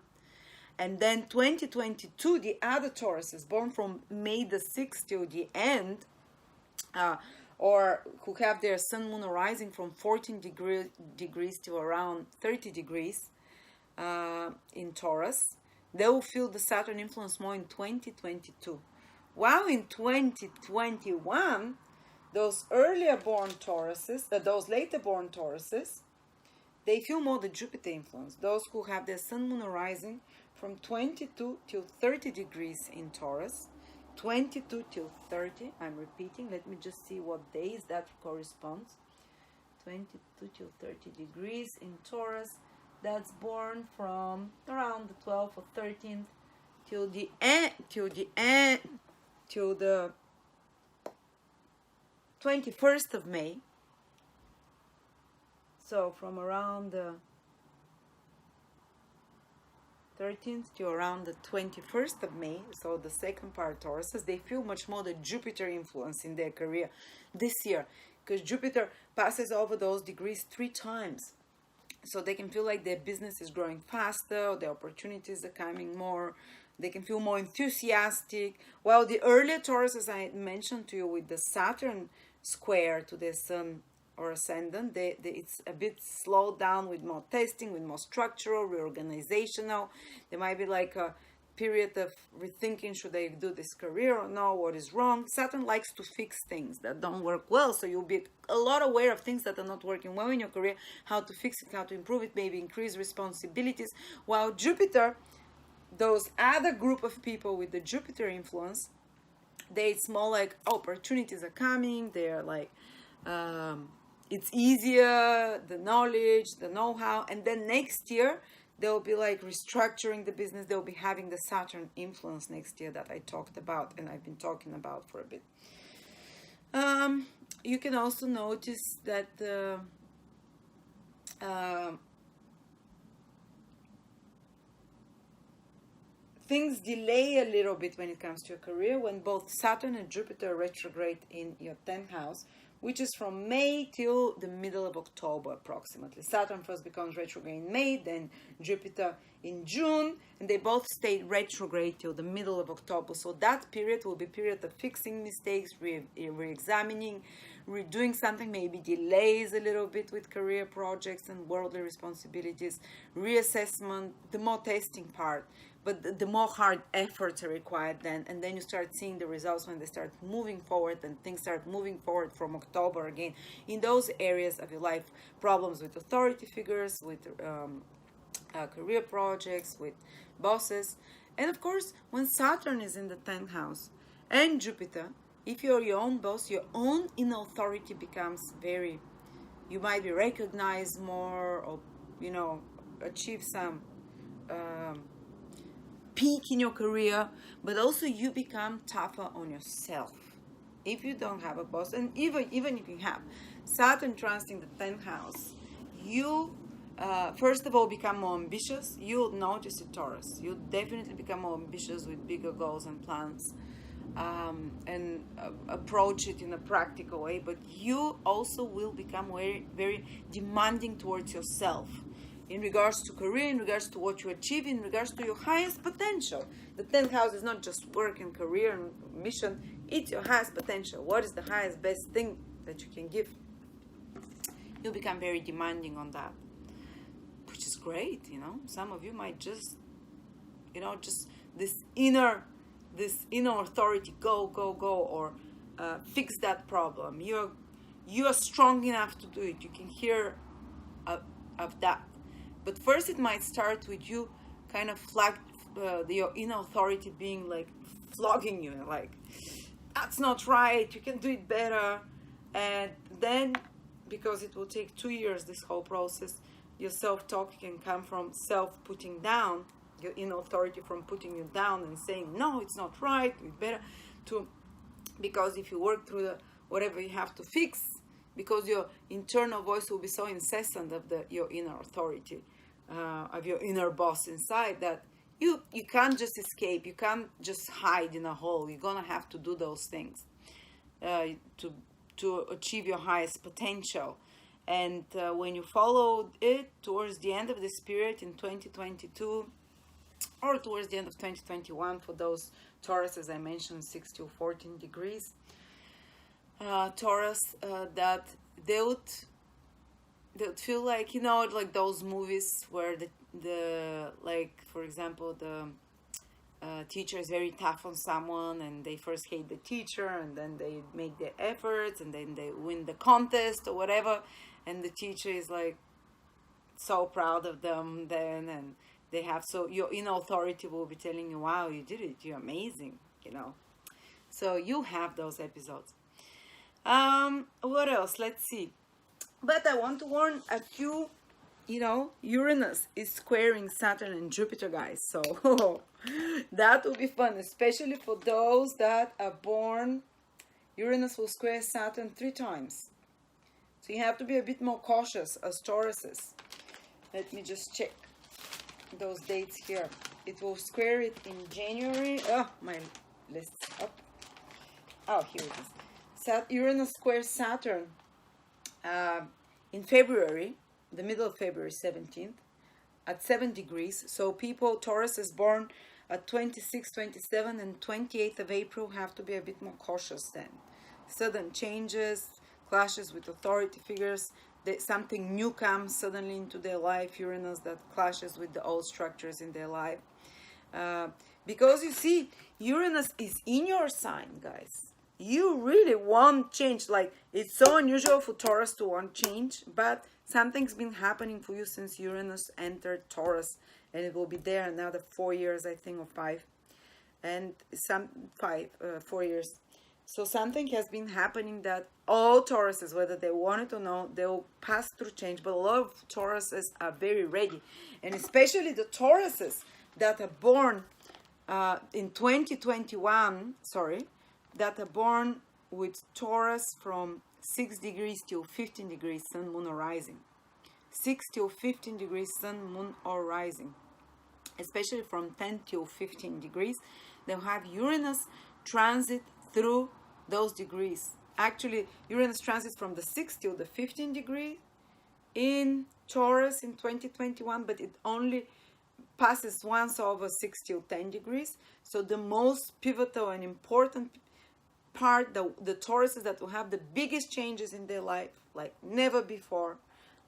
[SPEAKER 2] And then 2022, the other Tauruses born from May the 6th till the end, or who have their Sun, Moon, or Rising from 14 degrees to around 30 degrees in Taurus, they will feel the Saturn influence more in 2022. While in 2021, those earlier born Tauruses, those later born Tauruses, they feel more the Jupiter influence. Those who have their Sun, Moon, or Rising from 22 till 30 degrees in Taurus, 22 till 30, I'm repeating, let me just see what days that corresponds. 22 till 30 degrees in Taurus, that's born from around the 12th or 13th till the 21st of May. So from around the 13th to around the 21st of May, so the second part Tauruses, they feel much more the Jupiter influence in their career this year, because Jupiter passes over those degrees 3 times. So they can feel like their business is growing faster, their opportunities are coming more, they can feel more enthusiastic. While the earlier Taurus, as I mentioned to you, with the Saturn square to their Sun or Ascendant, it's a bit slowed down with more testing, with more structural, reorganizational. There might be like a period of rethinking, should I do this career or no, what is wrong. Saturn likes to fix things that don't work well, so you'll be a lot aware of things that are not working well in your career, how to fix it, how to improve it, maybe increase responsibilities. While Jupiter, those other group of people with the Jupiter influence, it's more like opportunities are coming, they're like it's easier, the knowledge, the know-how, and then next year they'll be like restructuring the business. They'll be having the Saturn influence next year that I talked about and I've been talking about for a bit. You can also notice that things delay a little bit when it comes to your career when both Saturn and Jupiter retrograde in your 10th house, which is from May till the middle of October approximately. Saturn first becomes retrograde in May, then Jupiter in June, and they both stay retrograde till the middle of October. So that period will be a period of fixing mistakes, re-examining, redoing something, maybe delays a little bit with career projects and worldly responsibilities, reassessment, the more testing part. but the more hard efforts are required then, and then you start seeing the results when they start moving forward, and things start moving forward from October again in those areas of your life. Problems with authority figures, with career projects, with bosses. And of course, when Saturn is in the 10th house and Jupiter, if you're your own boss, your own inner authority becomes very, you might be recognized more, or achieve some peak in your career, but also you become tougher on yourself if you don't have a boss. And even if you have Saturn transiting the 10th house, you first of all become more ambitious. You'll notice it, Taurus. You'll definitely become more ambitious with bigger goals and plans, and approach it in a practical way. But you also will become very, very demanding towards yourself in regards to career, in regards to what you achieve, in regards to your highest potential. The 10th house is not just work and career and mission, it's your highest potential. What is the highest, best thing that you can give? You'll become very demanding on that, which is great. Some of you might just, just this inner authority, go, or fix that problem. You are strong enough to do it. You can hear of that. But first it might start with you kind of your inner authority being like flogging you, like, that's not right, you can do it better. And then, because it will take 2 years, this whole process, your self-talk can come from self-putting down, your inner authority from putting you down and saying, no, it's not right, it's better, because if you work through whatever you have to fix, because your internal voice will be so incessant of your inner authority, of your inner boss inside, that you can't just escape, you can't just hide in a hole. You're gonna have to do those things to achieve your highest potential. And when you follow it towards the end of this period in 2022, or towards the end of 2021, for those Taurus, as I mentioned, 6 to 14 degrees, Taurus, that they would feel like, like those movies where the like, for example, the teacher is very tough on someone, and they first hate the teacher, and then they make their efforts, and then they win the contest or whatever, and the teacher is like so proud of them then, and they have, so your inner authority will be telling you, wow, you did it, you're amazing, so you have those episodes. What else? Let's see. But I want to warn a few, Uranus is squaring Saturn and Jupiter, guys. So that will be fun, especially for those that are born. Uranus will square Saturn 3 times. So you have to be a bit more cautious as Tauruses. Let me just check those dates here. It will square it in January. Oh, my list's up. Oh, here it is. Uranus squares Saturn in February, the middle of February 17th, at 7 degrees. So people, Taurus is born at 26, 27, and 28th of April, have to be a bit more cautious then. Sudden changes, clashes with authority figures, something new comes suddenly into their life, Uranus, that clashes with the old structures in their life. Because you see, Uranus is in your sign, guys. You really want change. Like, it's so unusual for Taurus to want change, but something's been happening for you since Uranus entered Taurus, and it will be there another 4 years, I think, or 5, and 4 years. So something has been happening that all Tauruses, whether they want it or not, they will pass through change. But a lot of Tauruses are very ready, and especially the Tauruses that are born in 2021. That are born with Taurus from 6 degrees till 15 degrees Sun, Moon, or Rising. 6 till 15 degrees Sun, Moon, or Rising. Especially from 10 till 15 degrees, they'll have Uranus transit through those degrees. Actually, Uranus transits from the 6 till the 15 degree in Taurus in 2021, but it only passes once over 6 till 10 degrees. So the most pivotal and important part, the Tauruses that will have the biggest changes in their life, like never before,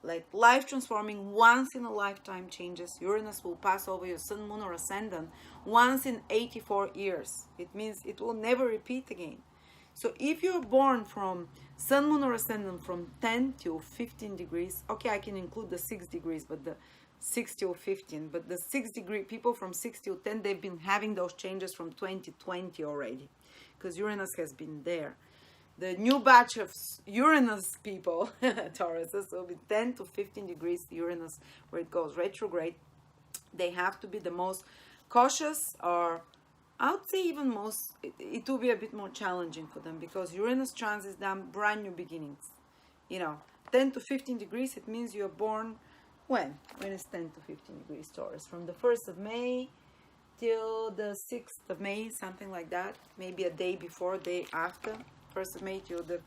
[SPEAKER 3] like life transforming, once in a lifetime changes. Uranus will pass over your sun, moon, or ascendant once in 84 years. It means it will never repeat again. So if you're born from sun, moon, or ascendant from 10 to 15 degrees, okay, I can include the 6 degrees, but the 6 to 15, but the 6 degree people from 6 to 10, they've been having those changes from 2020 already, because Uranus has been there. The new batch of Uranus people, Tauruses, will be 10 to 15 degrees Uranus, where it goes retrograde. They have to be the most cautious, or I would say even most, it will be a bit more challenging for them, because Uranus transits them brand new beginnings. 10 to 15 degrees, it means you're born when it's 10 to 15 degrees Taurus, from the 1st of May till the 6th of May, something like that, maybe a day before, day after 1st of May till the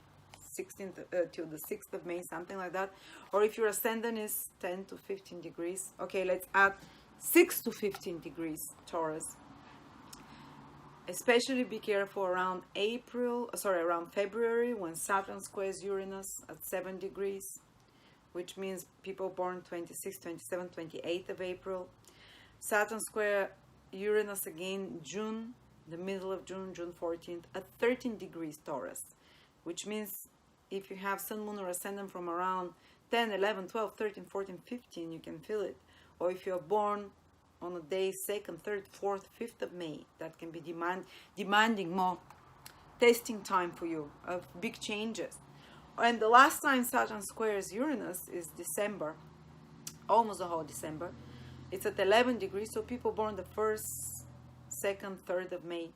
[SPEAKER 3] 16th till the 6th of May, something like that. Or if your ascendant is 10 to 15 degrees, okay, let's add 6 to 15 degrees Taurus. Especially be careful around February, when Saturn squares Uranus at 7 degrees, which means people born 26, 27, 28th of April. Saturn square Uranus again June, the middle of June, June 14th, at 13 degrees Taurus, which means if you have sun, moon, or ascendant from around 10, 11, 12, 13, 14, 15, you can feel it. Or if you're born on a day 2nd, 3rd, 4th, 5th of May, that can be demanding more testing time for you of big changes. And the last time Saturn squares Uranus is December, almost the whole December. It's at 11 degrees, so people born the 1st, 2nd, 3rd of May.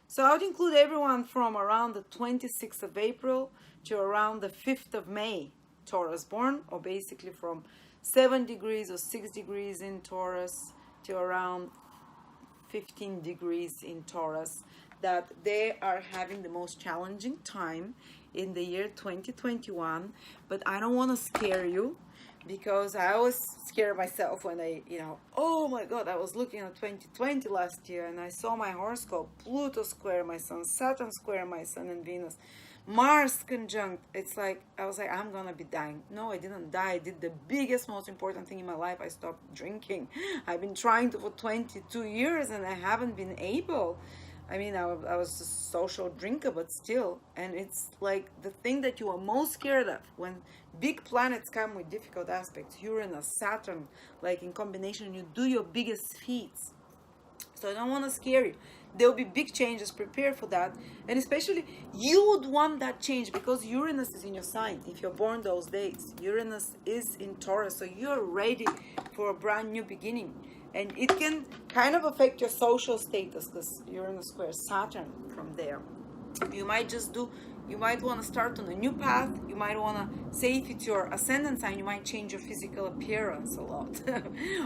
[SPEAKER 3] So I would include everyone from around the 26th of April to around the 5th of May, Taurus born, or basically from 7 degrees or 6 degrees in Taurus to around 15 degrees in Taurus, that they are having the most challenging time in the year 2021. But I don't want to scare you, because I always scare myself when oh my God, I was looking at 2020 last year and I saw my horoscope, Pluto square my sun, Saturn square my sun and Venus, Mars conjunct. It's like, I was like, I'm gonna be dying. No, I didn't die. I did the biggest, most important thing in my life. I stopped drinking. I've been trying to for 22 years and I haven't been able. I mean, I was a social drinker, but still. And it's like the thing that you are most scared of when big planets come with difficult aspects, Uranus, Saturn, like in combination, you do your biggest feats. So I don't want to scare you. There will be big changes. Prepare for that. And especially, you would want that change because Uranus is in your sign. If you're born those days, Uranus is in Taurus. So you're ready for a brand new beginning. And it can kind of affect your social status because Uranus squares Saturn from there. You might want to start on a new path. You might want to say, if it's your ascendant sign, you might change your physical appearance a lot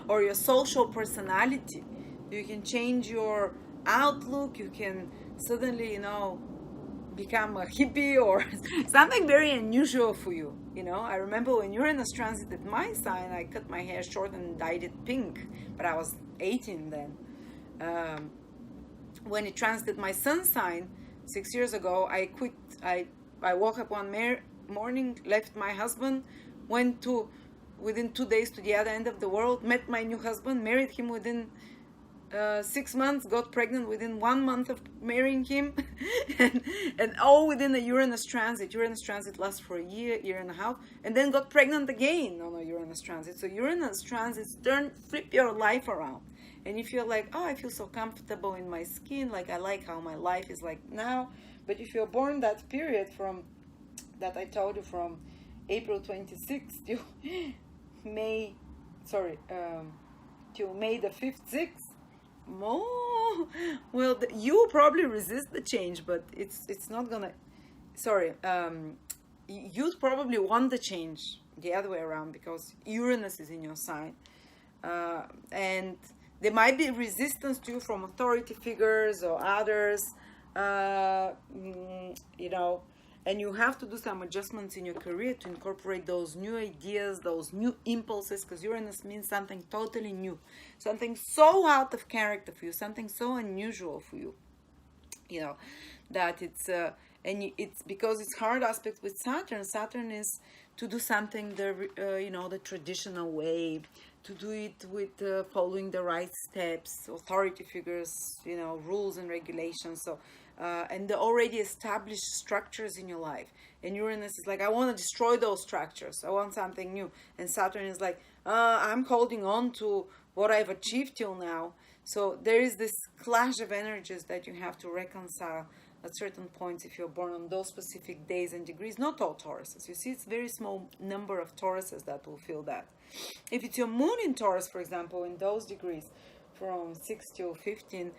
[SPEAKER 3] or your social personality. You can change your outlook. You can suddenly, become a hippie or something very unusual for you. I remember when Uranus transited my sign, I cut my hair short and dyed it pink, but I was 18 then. When it transited my sun sign 6 years ago, I quit. I woke up one morning, left my husband, went to within 2 days to the other end of the world, met my new husband, married him within 6 months, got pregnant within 1 month of marrying him, and all within a Uranus transit. Uranus transit lasts for a year and a half, and then got pregnant again on a Uranus transit. So Uranus transits flip your life around. And if you're like, oh, I feel so comfortable in my skin, like I like how my life is like now. But if you're born that period that I told you, from April 26th to May the 5th, 6th, you probably resist the change, but it's not gonna. You'd probably want the change the other way around because Uranus is in your sign, and there might be resistance to you from authority figures or others, and you have to do some adjustments in your career to incorporate those new ideas, those new impulses, because Uranus means something totally new, something so out of character for you, something so unusual for you, that it's, and it's because it's hard aspect with Saturn. Saturn is to do something the traditional way, to do it with following the right steps, authority figures, rules and regulations. So and the already established structures in your life. And Uranus is like, I want to destroy those structures. I want something new. And Saturn is like, I'm holding on to what I've achieved till now. So there is this clash of energies that you have to reconcile at certain points if you're born on those specific days and degrees. Not all Tauruses. You see, it's a very small number of Tauruses that will feel that. If it's your moon in Taurus, for example, in those degrees from 6 to 15,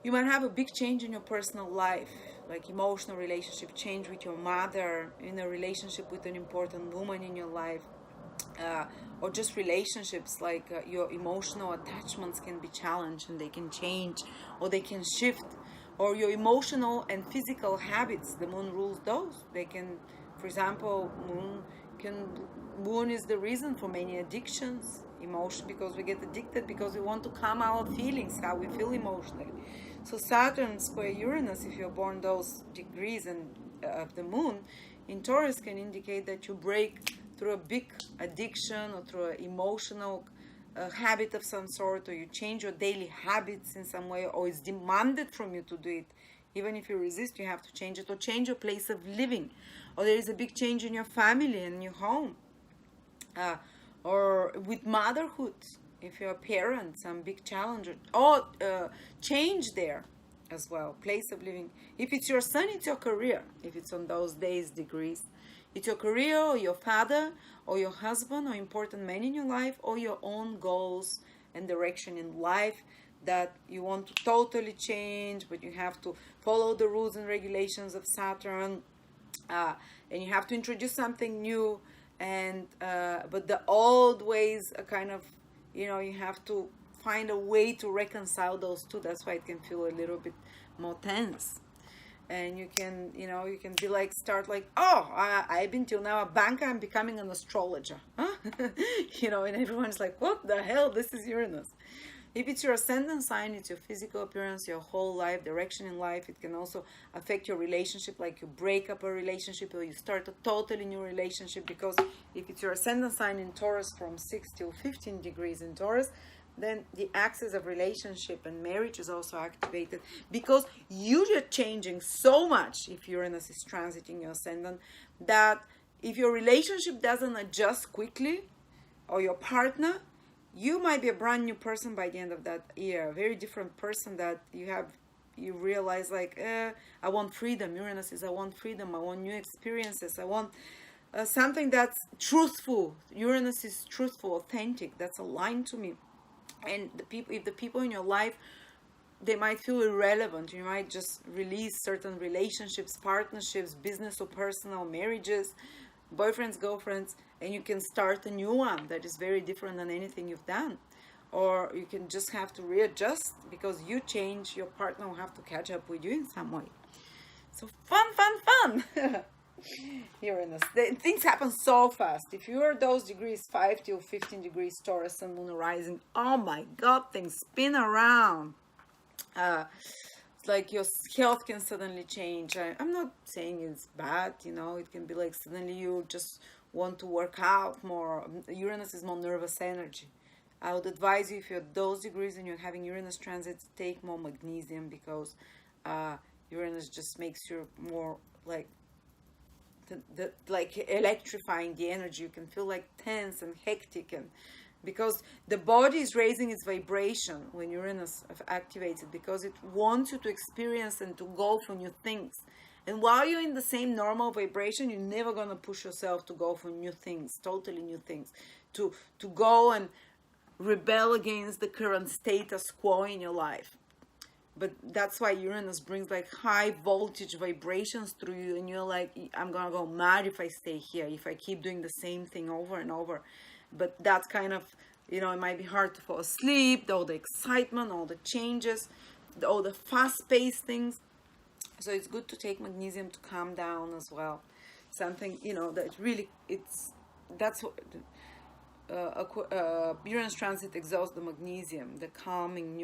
[SPEAKER 3] you might have a big change in your personal life, like emotional relationship, change with your mother, in a relationship with an important woman in your life, or just relationships, like your emotional attachments can be challenged and they can change or they can shift, or your emotional and physical habits, the moon rules those. They can, for example, moon is the reason for many addictions, emotion, because we get addicted because we want to calm our feelings, how we feel emotionally. So Saturn square Uranus, if you're born those degrees and of the moon in Taurus, can indicate that you break through a big addiction or through an emotional habit of some sort, or you change your daily habits in some way, or it's demanded from you to do it. Even if you resist, you have to change it, or change your place of living, or there is a big change in your family and your home, or with motherhood. If you're a parent, some big challenge or change there as well, place of living. If it's your son, it's your career. If it's on those days degrees, it's your career, or your father, or your husband, or important man in your life, or your own goals and direction in life that you want to totally change, but you have to follow the rules and regulations of Saturn, and you have to introduce something new, and but the old ways are kind of, you have to find a way to reconcile those two. That's why it can feel a little bit more tense. And you can be like, start like, I've been till now a banker, I'm becoming an astrologer. Huh? And everyone's like, what the hell? This is Uranus. If it's your ascendant sign, it's your physical appearance, your whole life, direction in life. It can also affect your relationship, like you break up a relationship or you start a totally new relationship. Because if it's your ascendant sign in Taurus from 6 to 15 degrees in Taurus, then the axis of relationship and marriage is also activated, because you're changing so much if Uranus is transiting your ascendant, that if your relationship doesn't adjust quickly, or your partner, you might be a brand new person by the end of that year, a very different person that you realize like, I want freedom. Uranus is, I want freedom, I want new experiences, I want something that's truthful. Uranus is truthful, authentic, that's aligned to me. And if the people in your life, they might feel irrelevant, you might just release certain relationships, partnerships, business or personal, marriages, boyfriends, girlfriends, and you can start a new one that is very different than anything you've done. Or you can just have to readjust, because you change, your partner will have to catch up with you in some way. So fun. Uranus. Things happen so fast. If you're those degrees 5 to 15 degrees Taurus and Lunar rising, oh my God, things spin around. It's like your health can suddenly change. I'm not saying it's bad, it can be like suddenly you just want to work out more. Uranus is more nervous energy. I would advise you, if you're those degrees and you're having Uranus transits, take more magnesium, because Uranus just makes you more like like electrifying the energy. You can feel like tense and hectic, and because the body is raising its vibration when Uranus activates it, because it wants you to experience and to go for new things. And while you're in the same normal vibration, you're never going to push yourself to go for new things, totally new things, to go and rebel against the current status quo in your life. But that's why Uranus brings like high voltage vibrations through you, and you're like, I'm gonna go mad if I stay here, if I keep doing the same thing over and over. But that's kind of, it might be hard to fall asleep, all the excitement, all the changes, all the fast-paced things. So it's good to take magnesium to calm down as well. Something, that really, that's what Uranus transit exhausts the magnesium, the calming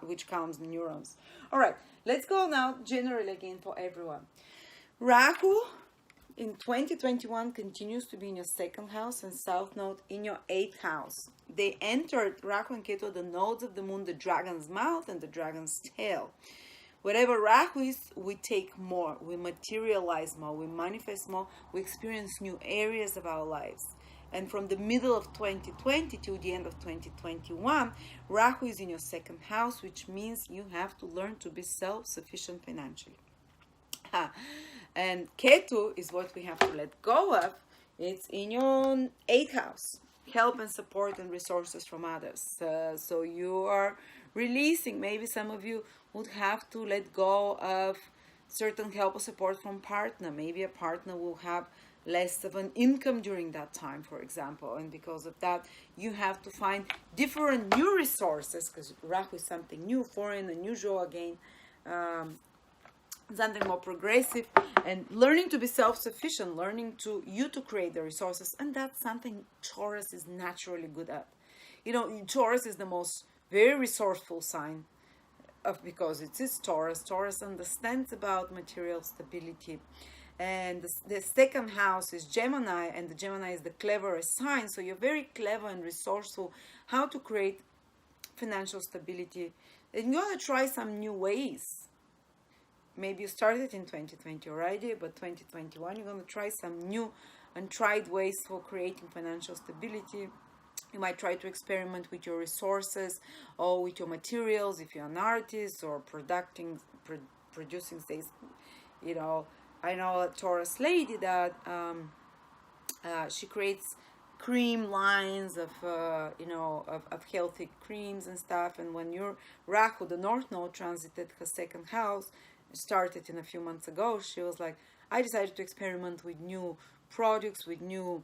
[SPEAKER 3] which calms the neurons. All right, let's go now generally again for everyone. Rahu in 2021 continues to be in your second house and south node in your 8th house. They entered Rahu and Ketu, the nodes of the moon, the dragon's mouth and the dragon's tail. Whatever Rahu is, we take more, we materialize more, we manifest more, we experience new areas of our lives. And from the middle of 2020 to the end of 2021, Rahu is in your second house, which means you have to learn to be self-sufficient financially. And Ketu is what we have to let go of. It's in your 8th house. Help and support and resources from others. So you are releasing. Maybe some of you would have to let go of certain help or support from partner. Maybe a partner will have less of an income during that time, for example. And because of that, you have to find different new resources, because Rahu is something new, foreign, unusual again. Something more progressive, and learning to be self-sufficient, learning to create the resources, and that's something Taurus is naturally good at. You know, Taurus is the most very resourceful sign because it is Taurus. Taurus understands about material stability, and the second house is Gemini, and the Gemini is the cleverest sign. So you're very clever and resourceful how to create financial stability, and you're gonna try some new ways. Maybe you started in 2020 already, but 2021 you're going to try some new untried ways for creating financial stability. You might try to experiment with your resources or with your materials if you're an artist, or producing, say, you know, I know a Taurus lady that she creates cream lines of healthy creams and stuff. And when your Rahu, the North Node, transited her second house, started in a few months ago, she was like, I decided to experiment with new products, with new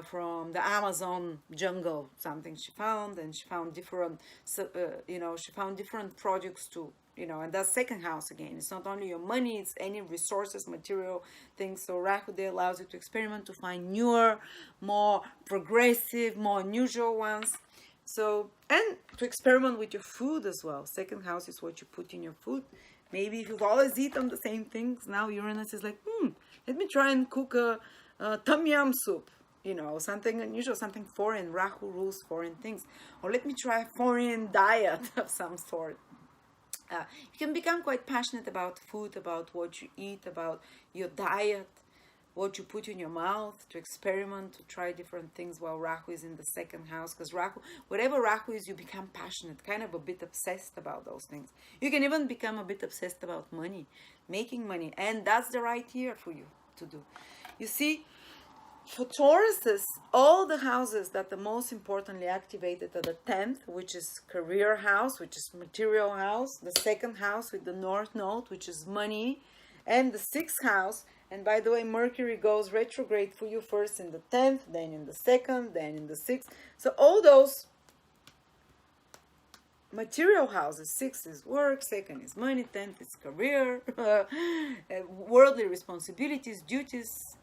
[SPEAKER 3] from the Amazon jungle, something she found, and she found different products to, and that's second house again. It's not only your money, it's any resources, material things. So Rahu there allows you to experiment, to find newer, more progressive, more unusual ones. So, and to experiment with your food as well. Second house is what you put in your food. Maybe if you've always eaten the same things, now Uranus is like, let me try and cook a tom yum soup, something unusual, something foreign. Rahu rules foreign things. Or let me try a foreign diet of some sort. You can become quite passionate about food, about what you eat, about your diet, what you put in your mouth, to experiment, to try different things while Rahu is in the second house. Because Rahu, whatever Rahu is, you become passionate, kind of a bit obsessed about those things. You can even become a bit obsessed about money, making money. And that's the right year for you to do. You see, for Tauruses, all the houses that are most importantly activated are the 10th, which is career house, which is material house, the second house with the North Node, which is money, and the 6th house. And by the way, Mercury goes retrograde for you first in the 10th, then in the 2nd, then in the 6th. So all those material houses, 6th is work, 2nd is money, 10th is career, worldly responsibilities, duties.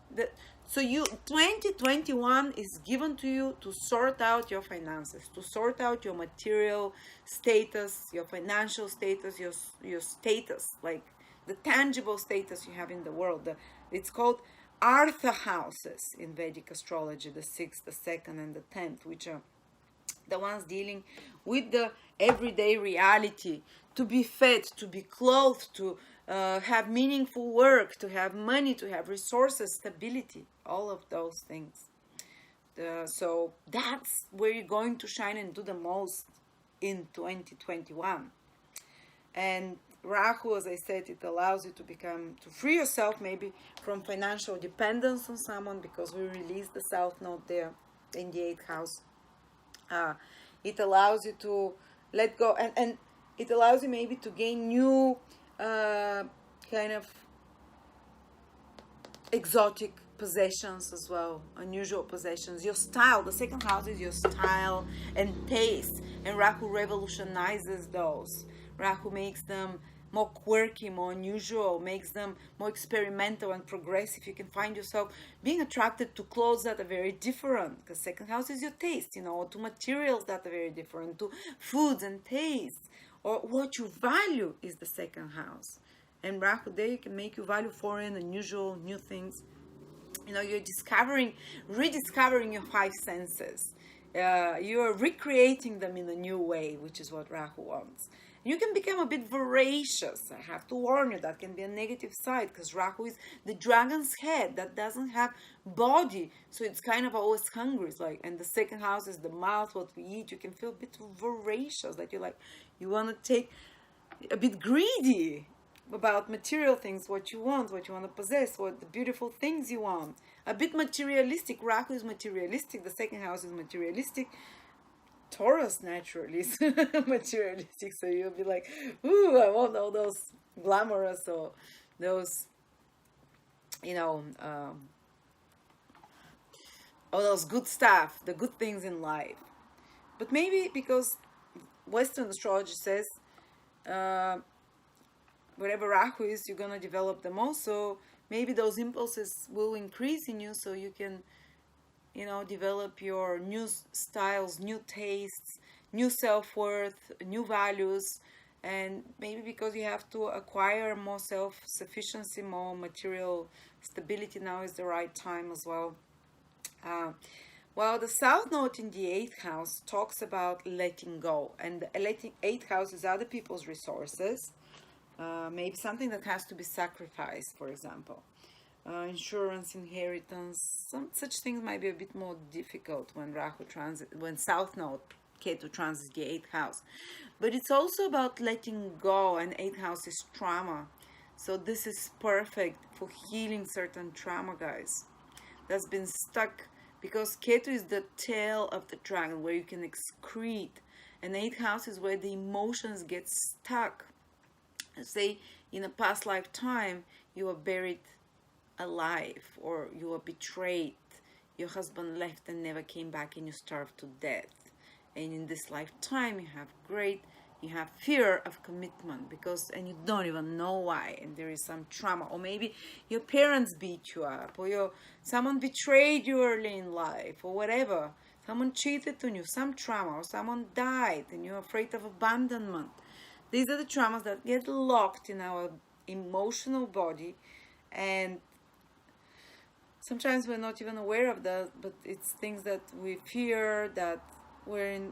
[SPEAKER 3] So 2021 is given to you to sort out your finances, to sort out your material status, your financial status, your status, like the tangible status you have in the world. It's called Artha houses in Vedic astrology, the 6th, the 2nd, and the 10th, which are the ones dealing with the everyday reality, to be fed, to be clothed, to have meaningful work, to have money, to have resources, stability, all of those things. So that's where you're going to shine and do the most in 2021. And Rahu, as I said, it allows you to free yourself maybe from financial dependence on someone, because we release the South Node there in the 8th house. It allows you to let go, and it allows you maybe to gain new kind of exotic possessions as well, unusual possessions. Your style, the second house is your style and taste, and Rahu revolutionizes those. Rahu makes them more quirky, more unusual, makes them more experimental and progressive. You can find yourself being attracted to clothes that are very different, because second house is your taste, to materials that are very different, to foods and tastes, or what you value is the second house. And Rahu there, you can make you value foreign, unusual, new things. You know, you're rediscovering your five senses. You're recreating them in a new way, which is what Rahu wants. You can become a bit voracious. I have to warn you, that can be a negative side, because Rahu is the dragon's head that doesn't have body, so it's kind of always hungry. It's like, and the second house is the mouth, what we eat. You can feel a bit voracious, that you're like, you want to take a bit greedy about material things, what you want to possess, what the beautiful things you want. A bit materialistic. Rahu is materialistic. The second house is materialistic. Taurus naturally is materialistic. So you'll be like, ooh, I want all those glamorous, or those, you know, all those good stuff, the good things in life. But maybe because Western astrology says, wherever Rahu is, you're going to develop them also. Maybe those impulses will increase in you, so you can, you know, develop your new styles, new tastes, new self-worth, new values. And maybe because you have to acquire more self-sufficiency, more material stability, now is the right time as well. Well, the South Node in the 8th house talks about letting go. And the 8th house is other people's resources. Maybe something that has to be sacrificed, for example. Insurance, inheritance, some such things might be a bit more difficult when when South Node, Ketu, transits the 8th house. But it's also about letting go, and 8th house is trauma. So this is perfect for healing certain trauma, guys, that's been stuck, because Ketu is the tail of the dragon, where you can excrete, and 8th house is where the emotions get stuck. Say in a past lifetime you were buried alive, or you were betrayed, your husband left and never came back, and you starved to death. And in this lifetime you have fear of commitment, and you don't even know why, and there is some trauma. Or maybe your parents beat you up, or someone betrayed you early in life, or whatever, someone cheated on you, some trauma, or someone died and you're afraid of abandonment. These are the traumas that get locked in our emotional body, and sometimes we're not even aware of that, but it's things that we fear, that we're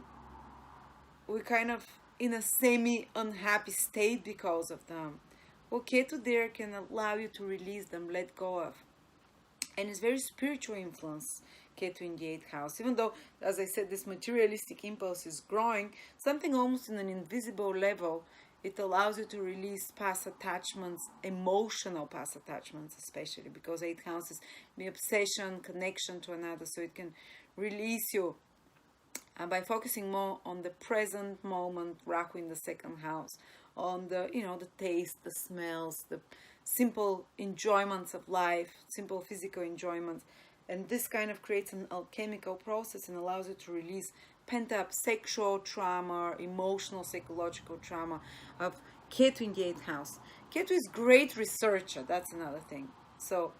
[SPEAKER 3] kind of in a semi-unhappy state because of them. Well, Ketu there can allow you to release them, let go of. And it's very spiritual influence, Ketu in the 8th house. Even though, as I said, this materialistic impulse is growing, something almost in an invisible level, it allows you to release past attachments, emotional past attachments especially, because 8th house is the obsession, connection to another, so it can release you by focusing more on the present moment. Rahu in the 2nd house, on the, you know, the taste, the smells, the simple enjoyments of life, simple physical enjoyments. And this kind of creates an alchemical process and allows you to release pent-up sexual trauma, emotional, psychological trauma of Ketu in the 8th house. Ketu is great researcher, that's another thing. So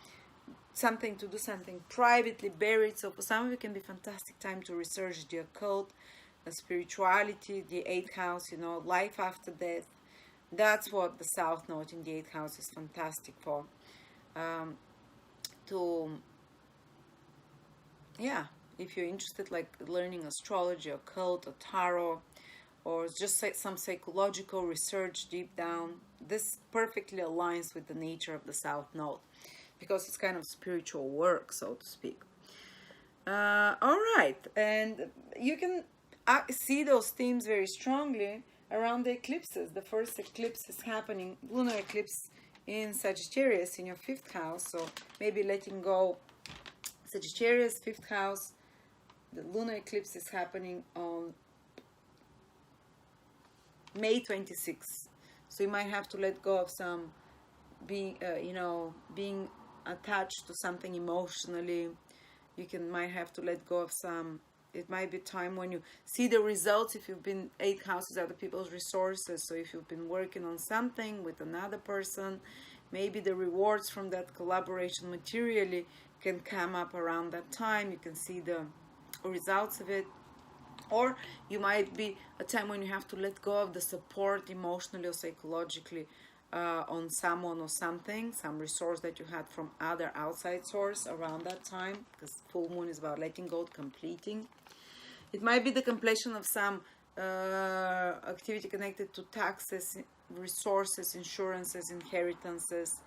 [SPEAKER 3] something to do something privately buried. So for some of you, it can be a fantastic time to research the occult, the spirituality, the 8th house, you know, life after death. That's what the South Node in the 8th house is fantastic for. If you're interested, like learning astrology, occult, or tarot, or just some psychological research deep down, this perfectly aligns with the nature of the South Node, because it's kind of spiritual work, so to speak. All right, and you can see those themes very strongly around the eclipses. The first eclipse is happening, lunar eclipse, in Sagittarius in your 5th house, so maybe letting go. Sagittarius, 5th house. The lunar eclipse is happening on May 26th, so you might have to let go of some being attached to something emotionally. Might have to let go of some. It might be time when you see the results. If you've been 8th house is other people's resources, so if you've been working on something with another person, maybe the rewards from that collaboration materially can come up around that time. You can see the results of it. Or you might be a time when you have to let go of the support emotionally or psychologically on someone or something, some resource that you had from other outside source around that time, because full moon is about letting go, completing. It might be the completion of some activity connected to taxes, resources, insurances, inheritances.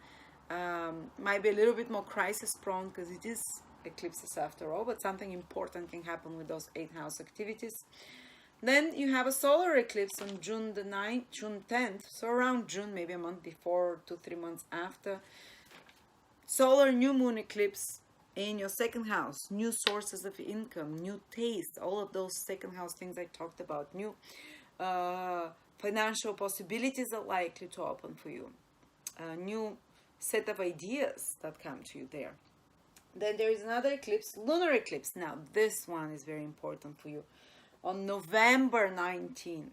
[SPEAKER 3] Might be a little bit more crisis prone because it is eclipses after all, but something important can happen with those 8th house activities. Then you have a solar eclipse on June the 9th, June 10th, so around June, maybe a month before, 2-3 months after. Solar new moon eclipse in your 2nd house, new sources of income, new taste, all of those 2nd house things I talked about, new financial possibilities are likely to open for you, a new set of ideas that come to you there. Then there is another eclipse, lunar eclipse. Now this one is very important for you. On November 19th,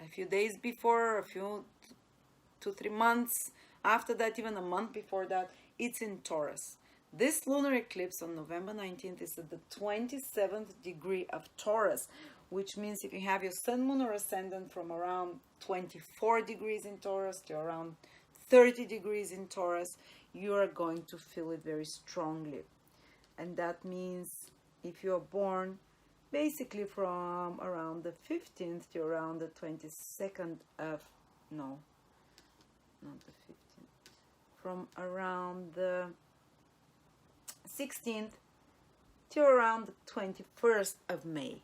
[SPEAKER 3] a few days before, 2-3 months after that, even a month before that, it's in Taurus. This lunar eclipse on November 19th is at the 27th degree of Taurus, which means if you have your sun, moon, or ascendant from around 24 degrees in Taurus to around 30 degrees in Taurus, you are going to feel it very strongly. And that means if you're born basically from around the 15th to around the 22nd of, no, not the 15th, from around the 16th to around the 21st of May.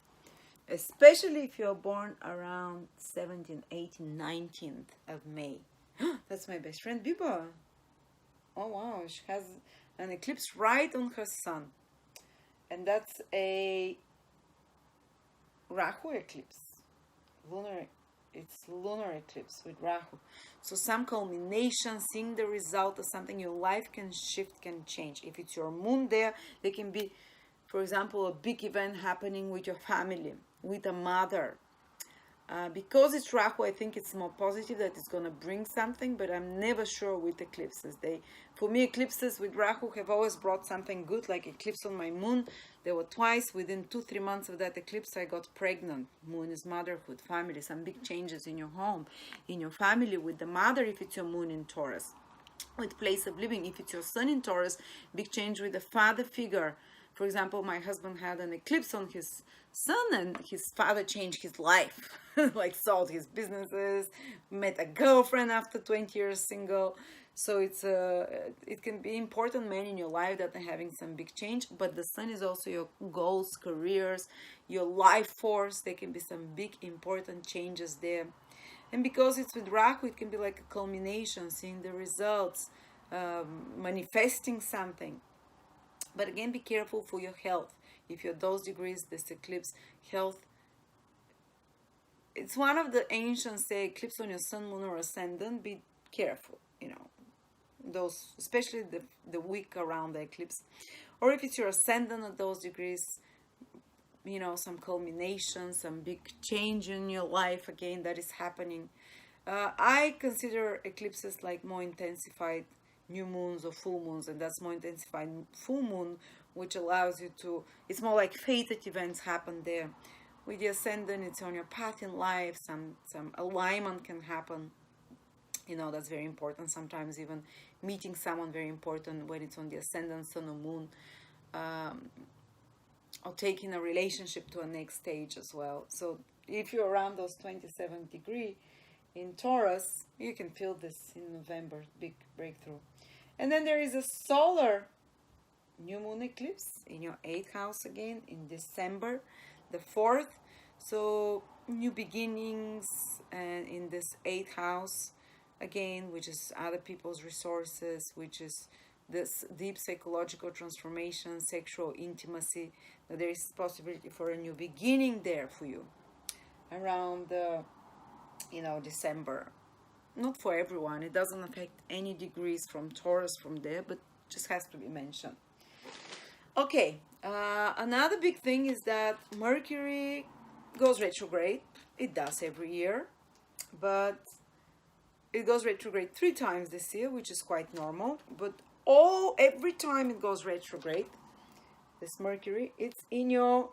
[SPEAKER 3] Especially if you're born around 17th, 18th, 19th of May. That's my best friend Biba. Oh wow, she has an eclipse right on her sun. And that's a Rahu eclipse. It's lunar eclipse with Rahu. So some culmination, seeing the result of something, your life can shift, can change. If it's your moon there can be, for example, a big event happening with your family, with a mother. Because it's Rahu, I think it's more positive that it's going to bring something, but I'm never sure with eclipses. For me, eclipses with Rahu have always brought something good, like eclipse on my moon. There were twice within 2-3 months of that eclipse, I got pregnant. Moon is motherhood, family, some big changes in your home, in your family, with the mother if it's your moon in Taurus. With place of living, if it's your sun in Taurus, big change with the father figure. For example, my husband had an eclipse on his sun and his father changed his life. Like sold his businesses, met a girlfriend after 20 years single. So it can be important men in your life that are having some big change, but the sun is also your goals, careers, your life force. There can be some big important changes there. And because it's with Rahu, it can be like a culmination, seeing the results, manifesting something. But again, be careful for your health. If you're those degrees, this eclipse, health, it's one of the ancients say, eclipse on your sun, moon, or ascendant, be careful, those, especially the week around the eclipse. Or if it's your ascendant at those degrees, some culmination, some big change in your life again that is happening. I consider eclipses like more intensified new moons or full moons, and that's more intensified full moon, which allows you to, it's more like fated events happen there. With the ascendant, it's on your path in life, some alignment can happen. That's very important. Sometimes even meeting someone very important when it's on the ascendant, sun or moon, or taking a relationship to a next stage as well. So if you're around those 27 degree in Taurus, you can feel this in November, big breakthrough. And then there is a solar new moon eclipse in your 8th house again in December the 4th. So new beginnings, and in this 8th house again, which is other people's resources, which is this deep psychological transformation, sexual intimacy. There is possibility for a new beginning there for you around December. Not for everyone. It doesn't affect any degrees from Taurus from there, but just has to be mentioned. Okay, another big thing is that Mercury goes retrograde. It does every year, but it goes retrograde 3 times this year, which is quite normal. But every time it goes retrograde, this Mercury, it's in your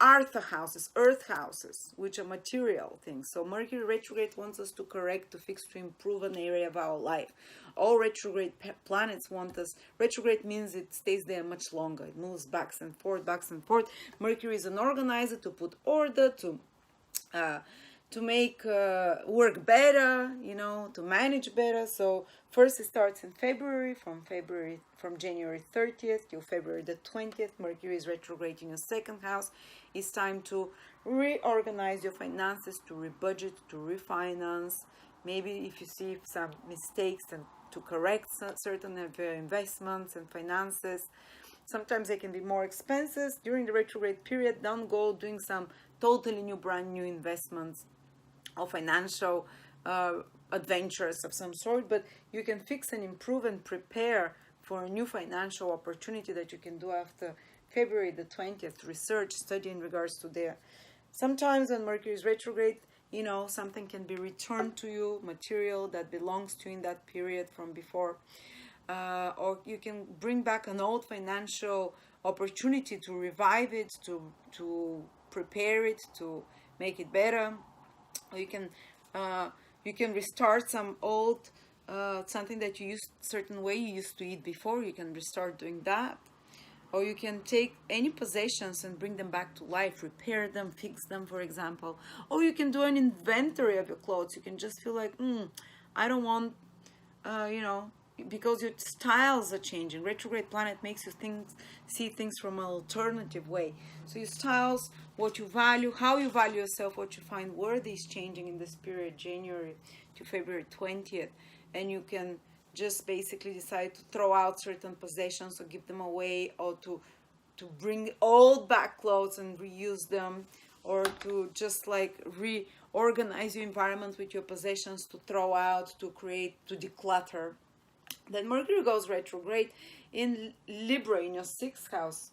[SPEAKER 3] earth houses, which are material things. So Mercury retrograde wants us to correct, to fix, to improve an area of our life. All retrograde planets want us. Retrograde means it stays there much longer. It moves back and forth, back and forth. Mercury is an organizer, to put order, to make work better, you know, to manage better. So first it starts in February, from January 30th till February the 20th. Mercury is retrograde in your second house. It's time to reorganize your finances, to rebudget, to refinance. Maybe if you see some mistakes, and to correct certain of your investments and finances. Sometimes they can be more expensive. During the retrograde period, don't go doing some totally new, brand new investments or financial adventures of some sort, but you can fix and improve and prepare for a new financial opportunity that you can do after February the 20th. Research, study in regards to there. Sometimes when Mercury is retrograde, you know, something can be returned to you, material that belongs to you in that period from before. Or you can bring back an old financial opportunity to revive it, to prepare it, to make it better. Or you can restart some old something that you used certain way you used to eat before. You can restart doing that. Or you can take any possessions and bring them back to life, repair them, fix them, for example. Or you can do an inventory of your clothes. You can just feel like, I don't want, you know, because your styles are changing. Retrograde planet makes you see things from an alternative way. So your styles, what you value, how you value yourself, what you find worthy is changing in this period, January to February 20th. And you can just basically decide to throw out certain possessions or give them away, or to bring old back clothes and reuse them, or to just like reorganize your environment with your possessions, to throw out, to create, to declutter. Then Mercury goes retrograde in Libra in your sixth house.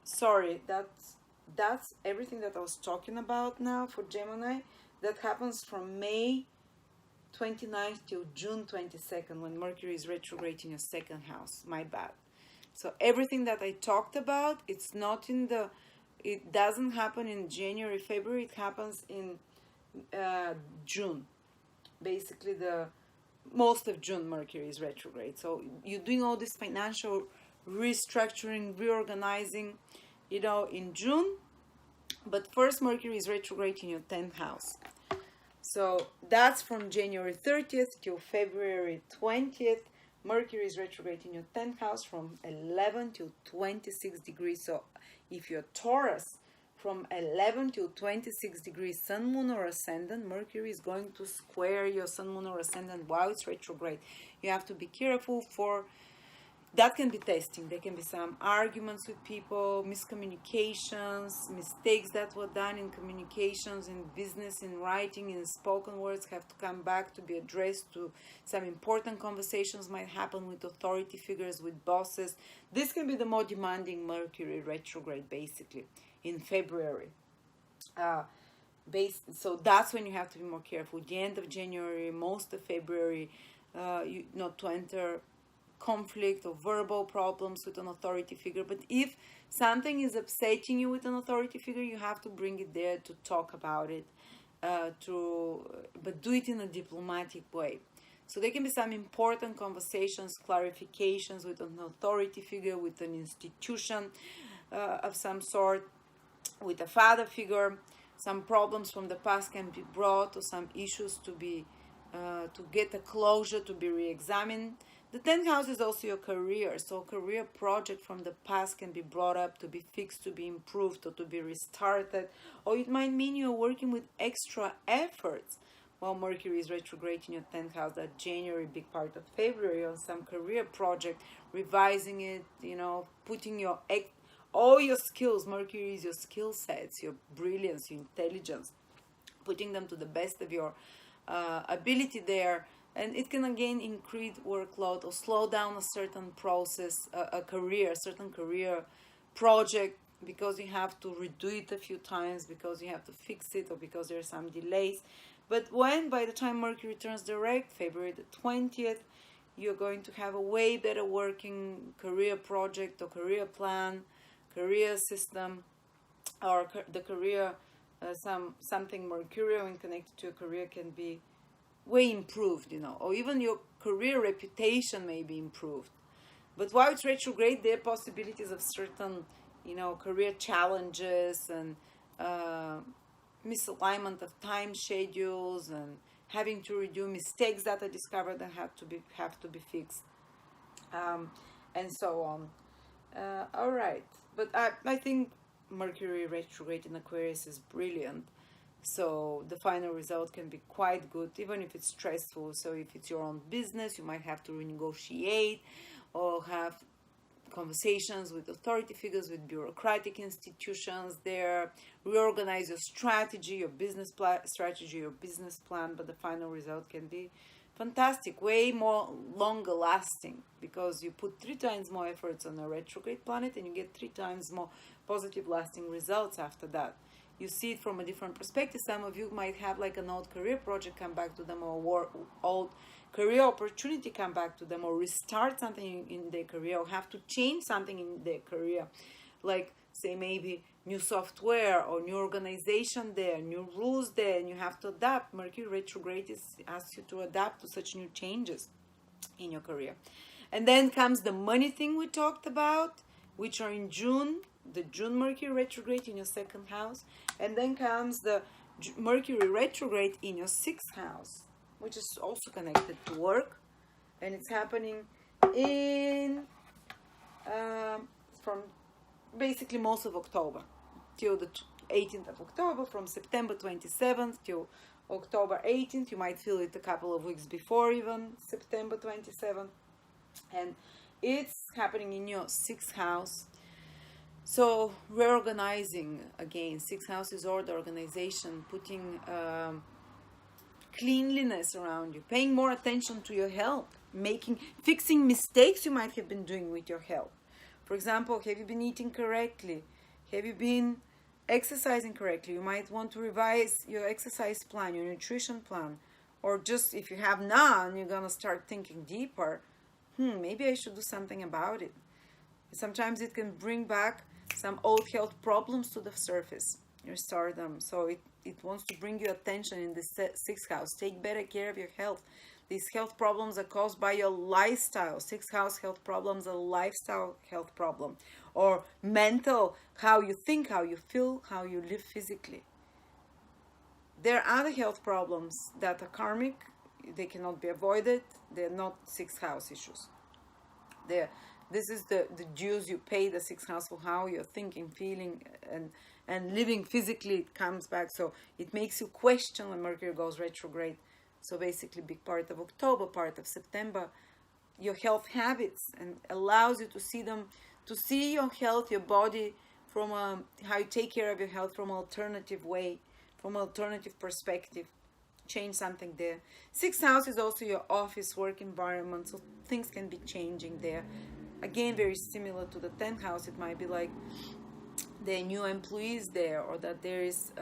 [SPEAKER 3] Sorry, that's everything that I was talking about now for Gemini. That happens from May 29th till June 22nd, when Mercury is retrograde in your second house. My bad. So everything that I talked about, it's not in the, it doesn't happen in January, February. It happens in June. Basically, the most of June Mercury is retrograde. So you're doing all this financial restructuring, reorganizing, you know, in June. But first, Mercury is retrograde in your 10th house. So that's from January 30th till February 20th. Mercury is retrograde in your 10th house from 11 to 26 degrees. So if you're Taurus, from 11 to 26 degrees Sun, Moon, or Ascendant, Mercury is going to square your Sun, Moon, or Ascendant while it's retrograde. You have to be careful for that. Can be testing. There can be some arguments with people, miscommunications, mistakes that were done in communications, in business, in writing, in spoken words have to come back to be addressed. To some important conversations might happen with authority figures, with bosses. This can be the more demanding Mercury retrograde, basically, in February. So that's when you have to be more careful. The end of January, most of February, not to enter conflict or verbal problems with an authority figure. But if something is upsetting you with an authority figure, you have to bring it there to talk about it, but do it in a diplomatic way. So there can be some important conversations, clarifications with an authority figure, with an institution of some sort, with a father figure. Some problems from the past can be brought, or some issues to be to get a closure, to be re-examined. The 10th house is also your career, so a career project from the past can be brought up, to be fixed, to be improved, or to be restarted. Or it might mean you're working with extra efforts while Mercury is retrograde in your 10th house, that January, big part of February, on some career project, revising it, you know, putting your all your skills. Mercury is your skill sets, your brilliance, your intelligence, putting them to the best of your ability there. And it can again increase workload or slow down a certain process, a certain career project, because you have to redo it a few times, because you have to fix it, or because there are some delays. But by the time Mercury turns direct, February the 20th, you're going to have a way better working career project or career plan, career system, or the career, something Mercurial and connected to your career can be way improved, you know, or even your career reputation may be improved. But while it's retrograde, there are possibilities of certain, you know, career challenges and misalignment of time schedules and having to redo mistakes that are discovered that have to be fixed, and so on. All right, but I think Mercury retrograde in Aquarius is brilliant. So the final result can be quite good, even if it's stressful. So if it's your own business, you might have to renegotiate or have conversations with authority figures, with bureaucratic institutions there, reorganize your strategy, your business strategy, your business plan, but the final result can be fantastic, way more longer lasting, because you put 3 times more efforts on a retrograde planet and you get 3 times more positive lasting results after that. You see it from a different perspective. Some of you might have like an old career project come back to them, or old career opportunity come back to them, or restart something in their career, or have to change something in their career, like say maybe new software or new organization there, new rules there, and you have to adapt. Mercury retrograde asks you to adapt to such new changes in your career. And then comes the money thing we talked about, which are in June, the June Mercury retrograde in your 2nd house. And then comes the Mercury retrograde in your 6th house, which is also connected to work. And it's happening in from basically most of October till the 18th of October, from September 27th till October 18th. You might feel it a couple of weeks before even September 27th. And it's happening in your 6th house. So reorganizing again. 6th house is order, organization, putting cleanliness around you, paying more attention to your health, fixing mistakes you might have been doing with your health. For example, have you been eating correctly? Have you been exercising correctly? You might want to revise your exercise plan, your nutrition plan, or just if you have none, you're gonna start thinking deeper. Maybe I should do something about it. Sometimes it can bring back some old health problems to the surface. Restore them. So it wants to bring you attention in the 6th house. Take better care of your health. These health problems are caused by your lifestyle. 6th house health problems are lifestyle health problem, or mental, how you think, how you feel, how you live physically. There are other health problems that are karmic. They cannot be avoided. They're not 6th house issues. This is the dues you pay the 6th house for how you're thinking, feeling, and living physically. It comes back. So it makes you question when Mercury goes retrograde. So basically big part of October, part of September, your health habits, and allows you to see your health, your body, from how you take care of your health from an alternative way, from an alternative perspective. Change something there. 6th house is also your office, work environment, so things can be changing there. Again, very similar to the 10th house. It might be like there are new employees there, or that there is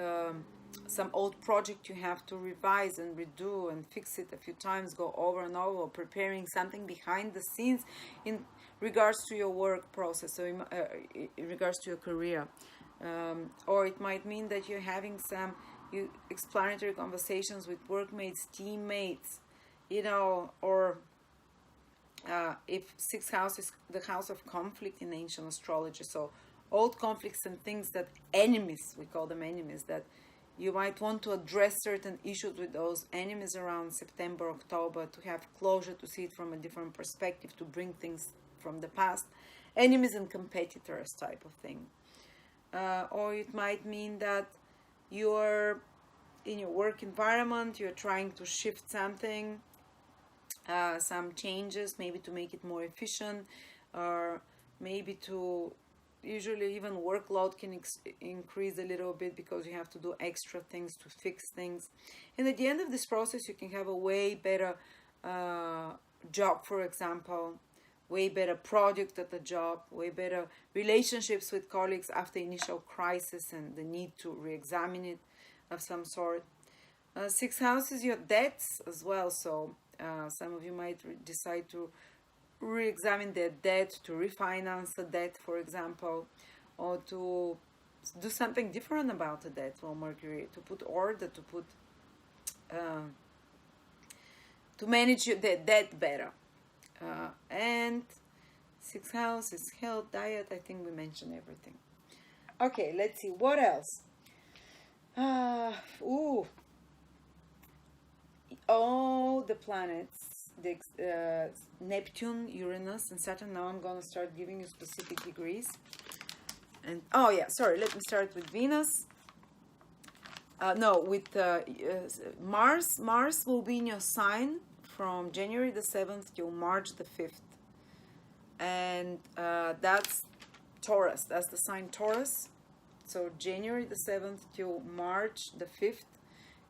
[SPEAKER 3] some old project you have to revise and redo and fix it a few times, go over and over, or preparing something behind the scenes in regards to your work process, so in regards to your career. Or it might mean that you're having some explanatory conversations with workmates, teammates, or if 6th house is the house of conflict in ancient astrology, so old conflicts and things that enemies, we call them enemies, that you might want to address certain issues with those enemies around September, October, to have closure, to see it from a different perspective, to bring things from the past, enemies and competitors type of thing. Or it might mean that you're in your work environment, you're trying to shift something, some changes, maybe to make it more efficient, or maybe to, usually even workload can increase a little bit because you have to do extra things to fix things. And at the end of this process, you can have a way better job, for example, way better product at the job, way better relationships with colleagues after initial crisis and the need to re-examine it of some sort. 6th house is your debts as well, so some of you might decide to re-examine their debt, to refinance the debt, for example, or to do something different about that for Mercury, to put order, to put to manage that better. And 6th house is health, diet. I think we mentioned everything. Okay, let's see what else. All the planets, the Neptune, Uranus, and Saturn. Now I'm gonna start giving you specific degrees. And oh yeah, sorry. Let me start with Venus. With Mars. Mars will be in your sign from January the 7th till March the 5th. And that's Taurus. That's the sign Taurus. So January the 7th till March the 5th,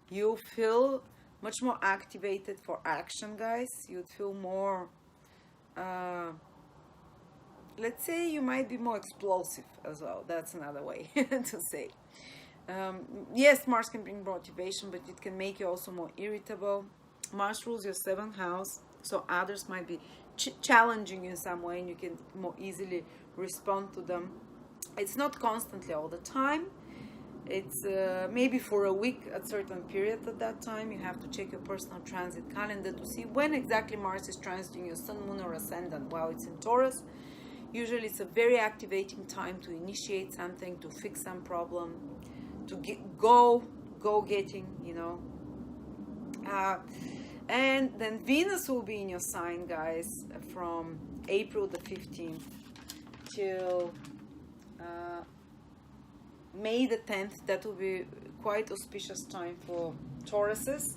[SPEAKER 3] you feel much more activated for action, guys. You'd feel more, let's say you might be more explosive as well. That's another way to say. Yes, Mars can bring motivation, but it can make you also more irritable. Mars rules your 7th house, so others might be challenging you in some way, and you can more easily respond to them. It's not constantly all the time. It's maybe for a week at certain period at that time. You have to check your personal transit calendar to see when exactly Mars is transiting your Sun, Moon, or Ascendant while it's in Taurus. Usually it's a very activating time to initiate something, to fix some problem, to go-getting, you know. And then Venus will be in your sign, guys, from April the 15th till May the 10th. That will be quite auspicious time for Tauruses,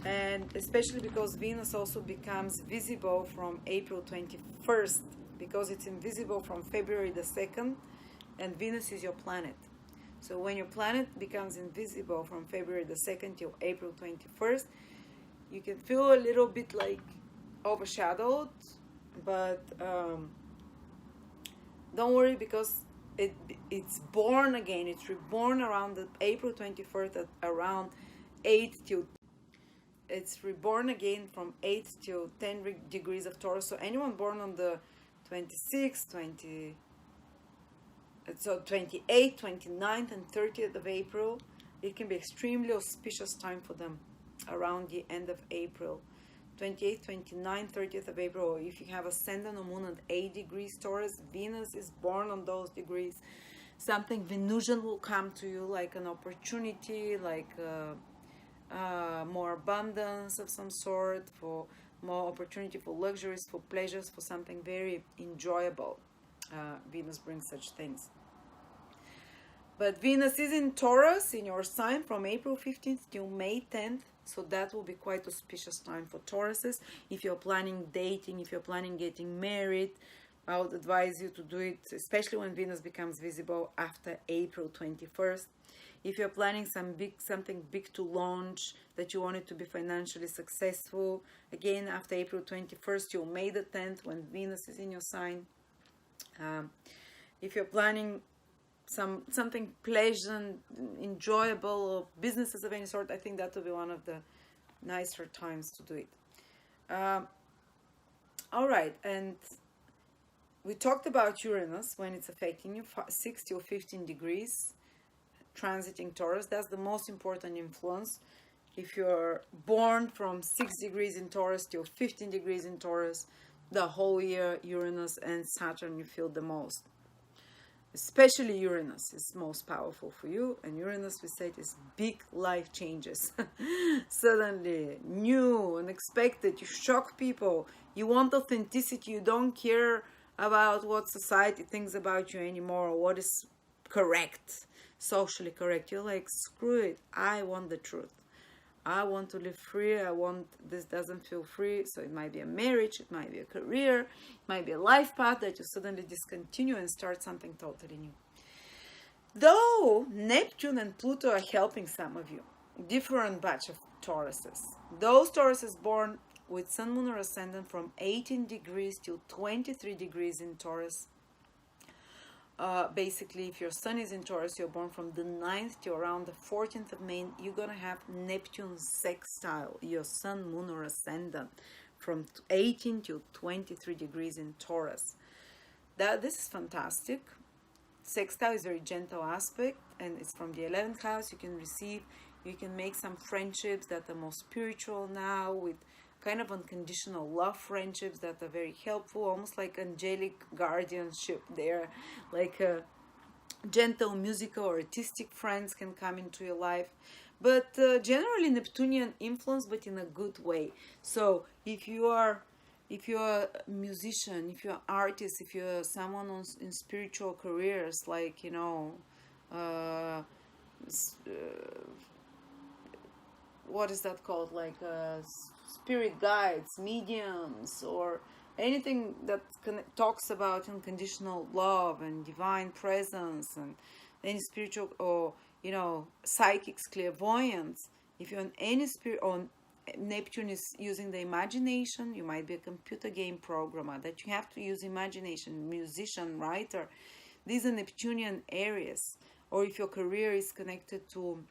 [SPEAKER 3] and especially because Venus also becomes visible from April 21st, because it's invisible from February the 2nd, and Venus is your planet. So when your planet becomes invisible from February the 2nd till April 21st, you can feel a little bit like overshadowed, but don't worry, because it's born again. It's reborn around the April 21st at around 8 till. It's reborn again from 8 till 10 degrees of Taurus. So anyone born on the 26th, 28th, 29th, and 30th of April, it can be extremely auspicious time for them around the end of April. 28th, 29th, 30th of April, or if you have ascendant or moon at 8 degrees Taurus, Venus is born on those degrees. Something Venusian will come to you, like an opportunity, like more abundance of some sort, for more opportunity for luxuries, for pleasures, for something very enjoyable. Venus brings such things. But Venus is in Taurus, in your sign, from April 15th till May 10th. So that will be quite auspicious time for Tauruses. If you're planning dating, if you're planning getting married, I would advise you to do it, especially when Venus becomes visible after April 21st. If you're planning something big to launch, that you want it to be financially successful, again, after April 21st till May the 10th, when Venus is in your sign. If you're planning something pleasant, enjoyable, or businesses of any sort, I think that will be one of the nicer times to do it. All right, and we talked about Uranus when it's affecting you, 6 till 15 degrees, transiting Taurus. That's the most important influence. If you're born from 6 degrees in Taurus till 15 degrees in Taurus, the whole year, Uranus and Saturn, you feel the most. Especially Uranus is most powerful for you, and Uranus, we said, is big life changes. Suddenly, new, unexpected, you shock people, you want authenticity, you don't care about what society thinks about you anymore, or what is correct, socially correct. You're like, screw it, I want the truth. I want to live free. This doesn't feel free. So it might be a marriage, it might be a career, it might be a life path that you suddenly discontinue and start something totally new. Though Neptune and Pluto are helping some of you, different batch of Tauruses. Those Tauruses born with Sun, Moon, or Ascendant from 18 degrees to 23 degrees in Taurus. Basically, if your Sun is in Taurus, you're born from the 9th to around the 14th of May, you're going to have Neptune sextile, your Sun, Moon, or Ascendant, from 18 to 23 degrees in Taurus. This is fantastic. Sextile is very gentle aspect, and it's from the 11th house. You can make some friendships that are more spiritual now, with kind of unconditional love friendships that are very helpful, almost like angelic guardianship there, like gentle musical or artistic friends can come into your life. But generally Neptunian influence, but in a good way. So if you're a musician, if you're an artist, if you're someone in spiritual careers, like, you know, what is that called, like spirit guides, mediums, or anything that talks about unconditional love and divine presence, and any spiritual, or, you know, psychics, clairvoyants, if you're on any spirit, on Neptune is using the imagination. You might be a computer game programmer, that you have to use imagination, musician, writer. These are Neptunian areas. Or if your career is connected to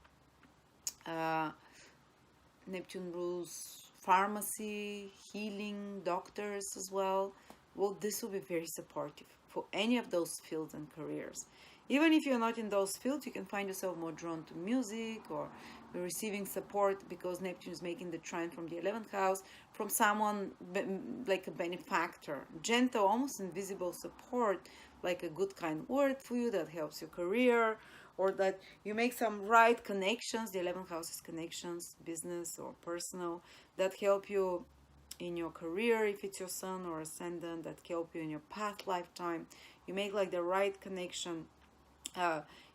[SPEAKER 3] Neptune rules pharmacy, healing, doctors as well. Well, this will be very supportive for any of those fields and careers. Even if you're not in those fields, you can find yourself more drawn to music, or receiving support, because Neptune is making the trine from the 11th house, from someone like a benefactor. Gentle, almost invisible support, like a good kind word for you that helps your career, or that you make some right connections. The 11th house is connections, business or personal, that help you in your career, if it's your sun or ascendant, that help you in your past lifetime. You make like the right connection.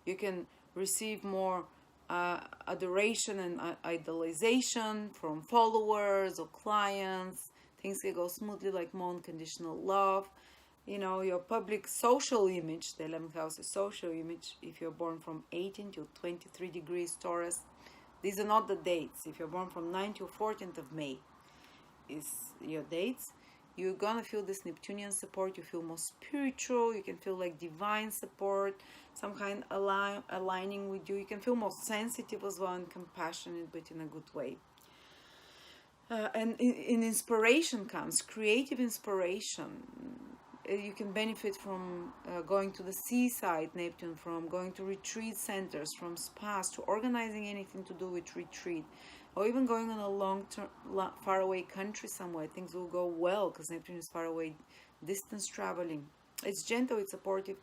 [SPEAKER 3] You can receive more adoration and idolization from followers or clients. Things can go smoothly, like more unconditional love. You know, your public social image, the 11th house is social image, if you're born from 18 to 23 degrees Taurus. These are not the dates. If you're born from 9 to 14th of May is your dates. You're gonna feel this Neptunian support. You feel more spiritual. You can feel like divine support, some kind aligning with you. You can feel more sensitive as well, and compassionate, but in a good way. And in inspiration comes creative inspiration. You can benefit from going to the seaside, Neptune, from going to retreat centers, from spas, to organizing anything to do with retreat, or even going on a long-term, far-away country somewhere. Things will go well, because Neptune is far away, distance traveling. It's gentle, it's supportive.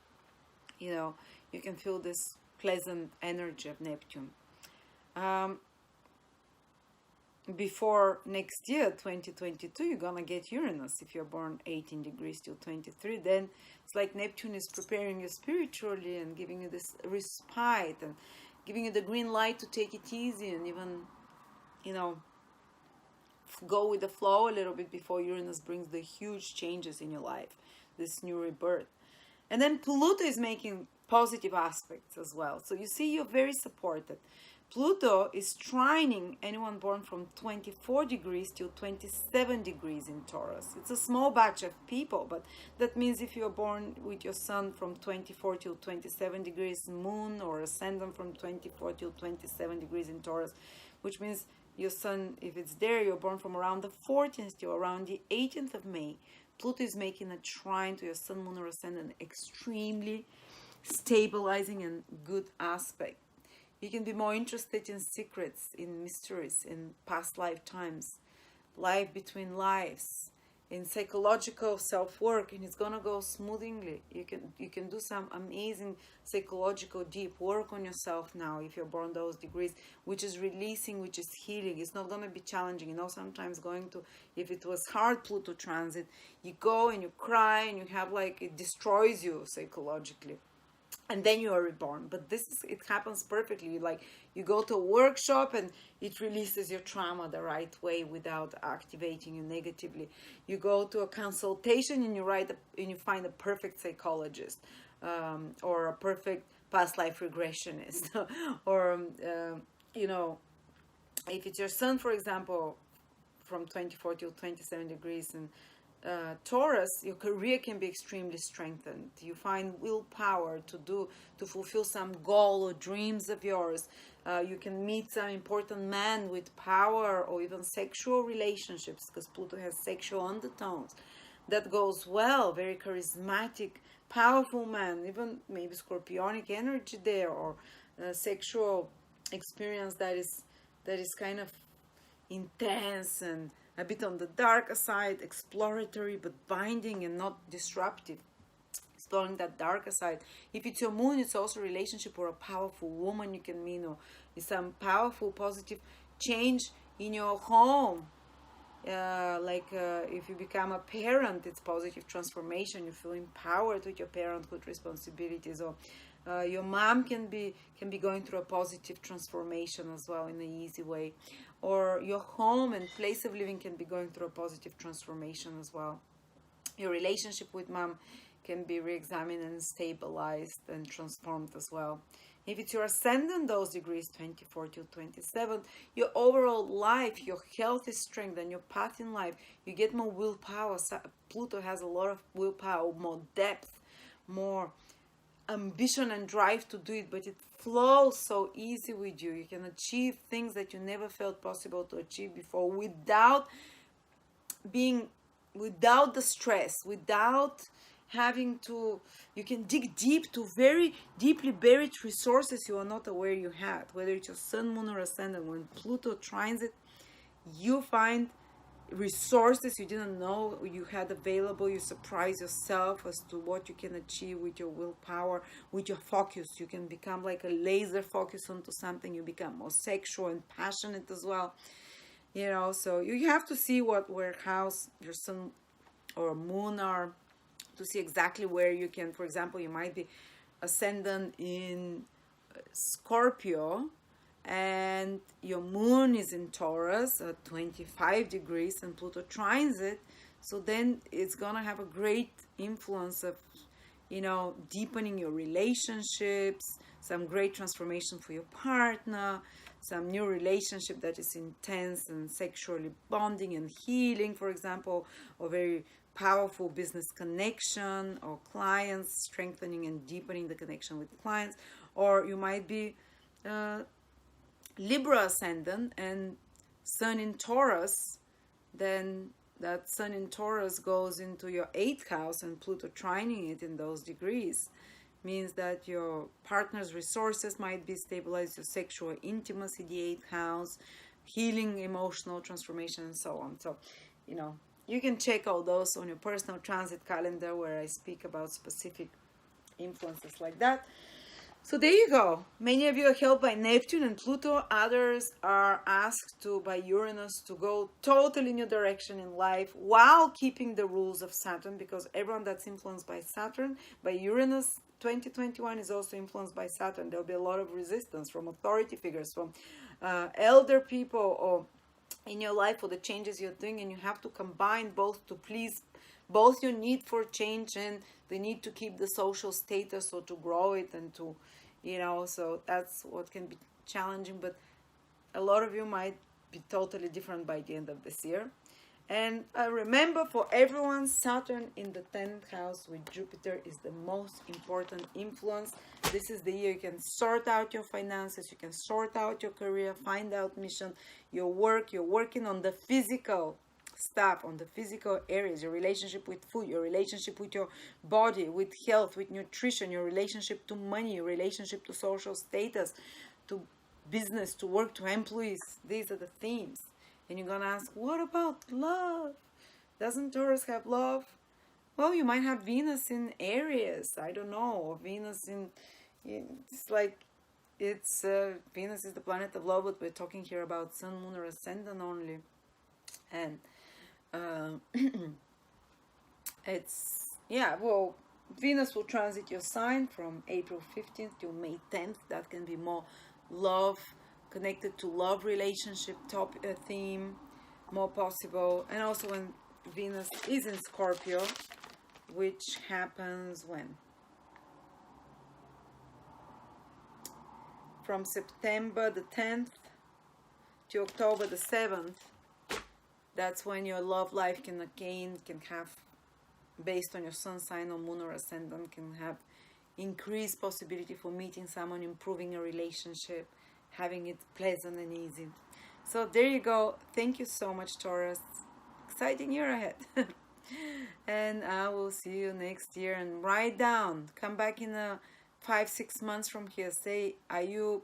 [SPEAKER 3] You know, you can feel this pleasant energy of Neptune. Before next year, 2022, you're gonna get Uranus. If you're born 18 degrees till 23, then it's like Neptune is preparing you spiritually and giving you this respite and giving you the green light to take it easy, and even, you know, go with the flow a little bit before Uranus brings the huge changes in your life, this new rebirth. And then Pluto is making positive aspects as well. So you see, you're very supported. Pluto is trining anyone born from 24 degrees till 27 degrees in Taurus. It's a small batch of people, but that means if you're born with your sun from 24 till 27 degrees, moon or ascendant from 24 till 27 degrees in Taurus, which means your sun, if it's there, you're born from around the 14th to around the 18th of May. Pluto is making a trine to your sun, moon or ascendant, extremely stabilizing and good aspect. You can be more interested in secrets, in mysteries, in past lifetimes, life between lives, in psychological self-work, and it's gonna go smoothly. You can do some amazing psychological deep work on yourself now if you're born those degrees, which is releasing, which is healing. It's not gonna be challenging. You know, sometimes going to, if it was hard Pluto transit, you go and you cry and you have like, it destroys you psychologically. And then you are reborn. But it happens perfectly. Like, you go to a workshop and it releases your trauma the right way without activating you negatively. You go to a consultation and you find a perfect psychologist, or a perfect past life regressionist, or you know, if it's your sun, for example, from 24 to 27 degrees and Taurus, your career can be extremely strengthened. You find willpower to fulfill some goal or dreams of yours. You can meet some important man with power, or even sexual relationships, because Pluto has sexual undertones. That goes well, very charismatic powerful man, even maybe scorpionic energy there, or sexual experience that is kind of intense and a bit on the darker side, exploratory but binding and not disruptive. Exploring that darker side. If it's your moon, it's also a relationship or a powerful woman you can meet, or some powerful positive change in your home. If you become a parent, it's positive transformation. You feel empowered with your parenthood responsibilities, or your mom can be going through a positive transformation as well in an easy way, or your home and place of living can be going through a positive transformation as well. Your relationship with mom can be re-examined and stabilized and transformed as well. If it's your ascendant, those degrees 24 to 27, your overall life, your health is strength, and your path in life, you get more willpower. Pluto has a lot of willpower, more depth, more ambition and drive to do it, but it flows so easy with you. You can achieve things that you never felt possible to achieve before without the stress, without having to. You can dig deep to very deeply buried resources you are not aware you had, whether it's your sun, moon, or ascendant. When Pluto trines it, you find resources you didn't know you had available. You surprise yourself as to what you can achieve with your willpower, with your focus. You can become like a laser focus onto something. You become more sexual and passionate as well. So you have to see where house your sun or moon are, to see exactly where you can. For example, you might be ascendant in Scorpio and your moon is in Taurus at 25 degrees and Pluto trines it. So then it's gonna have a great influence of deepening your relationships, some great transformation for your partner, some new relationship that is intense and sexually bonding and healing, for example, or very powerful business connection, or clients, strengthening and deepening the connection with clients. Or you might be Libra ascendant and sun in Taurus. Then that sun in Taurus goes into your 8th house, and Pluto trining it in those degrees means that your partner's resources might be stabilized, your sexual intimacy, the 8th house, healing, emotional transformation, and so on. So you can check all those on your personal transit calendar, where I speak about specific influences like that. So there you go. Many of you are helped by Neptune and Pluto. Others are asked by Uranus to go totally new direction in life while keeping the rules of Saturn, because everyone that's influenced by Saturn, by Uranus, 2021 is also influenced by Saturn. There'll be a lot of resistance from authority figures, from elder people, or in your life, for the changes you're doing, and you have to combine both to please both your need for change and the need to keep the social status, or to grow it, and to so that's what can be challenging. But a lot of you might be totally different by the end of this year. And remember, for everyone, Saturn in the 10th house with Jupiter is the most important influence. This is the year you can sort out your finances, you can sort out your career, find out mission, your work. You're working on the physical stuff, on the physical areas, your relationship with food, your relationship with your body, with health, with nutrition, your relationship to money, your relationship to social status, to business, to work, to employees. These are the themes. And you're going to ask, what about love? Doesn't Taurus have love? Well, you might have Venus in Aries. I don't know. Or Venus it's like, Venus is the planet of love, but we're talking here about sun, moon, or ascendant only. And Venus will transit your sign from April 15th to May 10th. That can be more love, connected to love relationship theme, more possible. And also when Venus is in Scorpio, which happens when? From September the 10th to October the 7th. That's when your love life can have, based on your sun sign or moon or ascendant, can have increased possibility for meeting someone, improving a relationship, having it pleasant and easy. So there you go. Thank you so much, Taurus. Exciting year ahead. And I will see you next year. And write down, come back in 5-6 months from here. Say, are you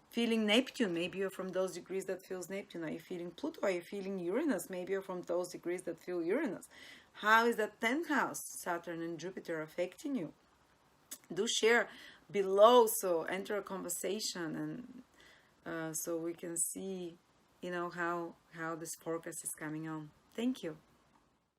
[SPEAKER 3] feeling Neptune? Maybe you're from those degrees that feels Neptune. Are you feeling Pluto? Are you feeling Uranus? Maybe you're from those degrees that feel Uranus. How is that 10th house, Saturn and Jupiter, affecting you? Do share below, so enter a conversation, and so we can see, how this forecast is coming on. Thank you.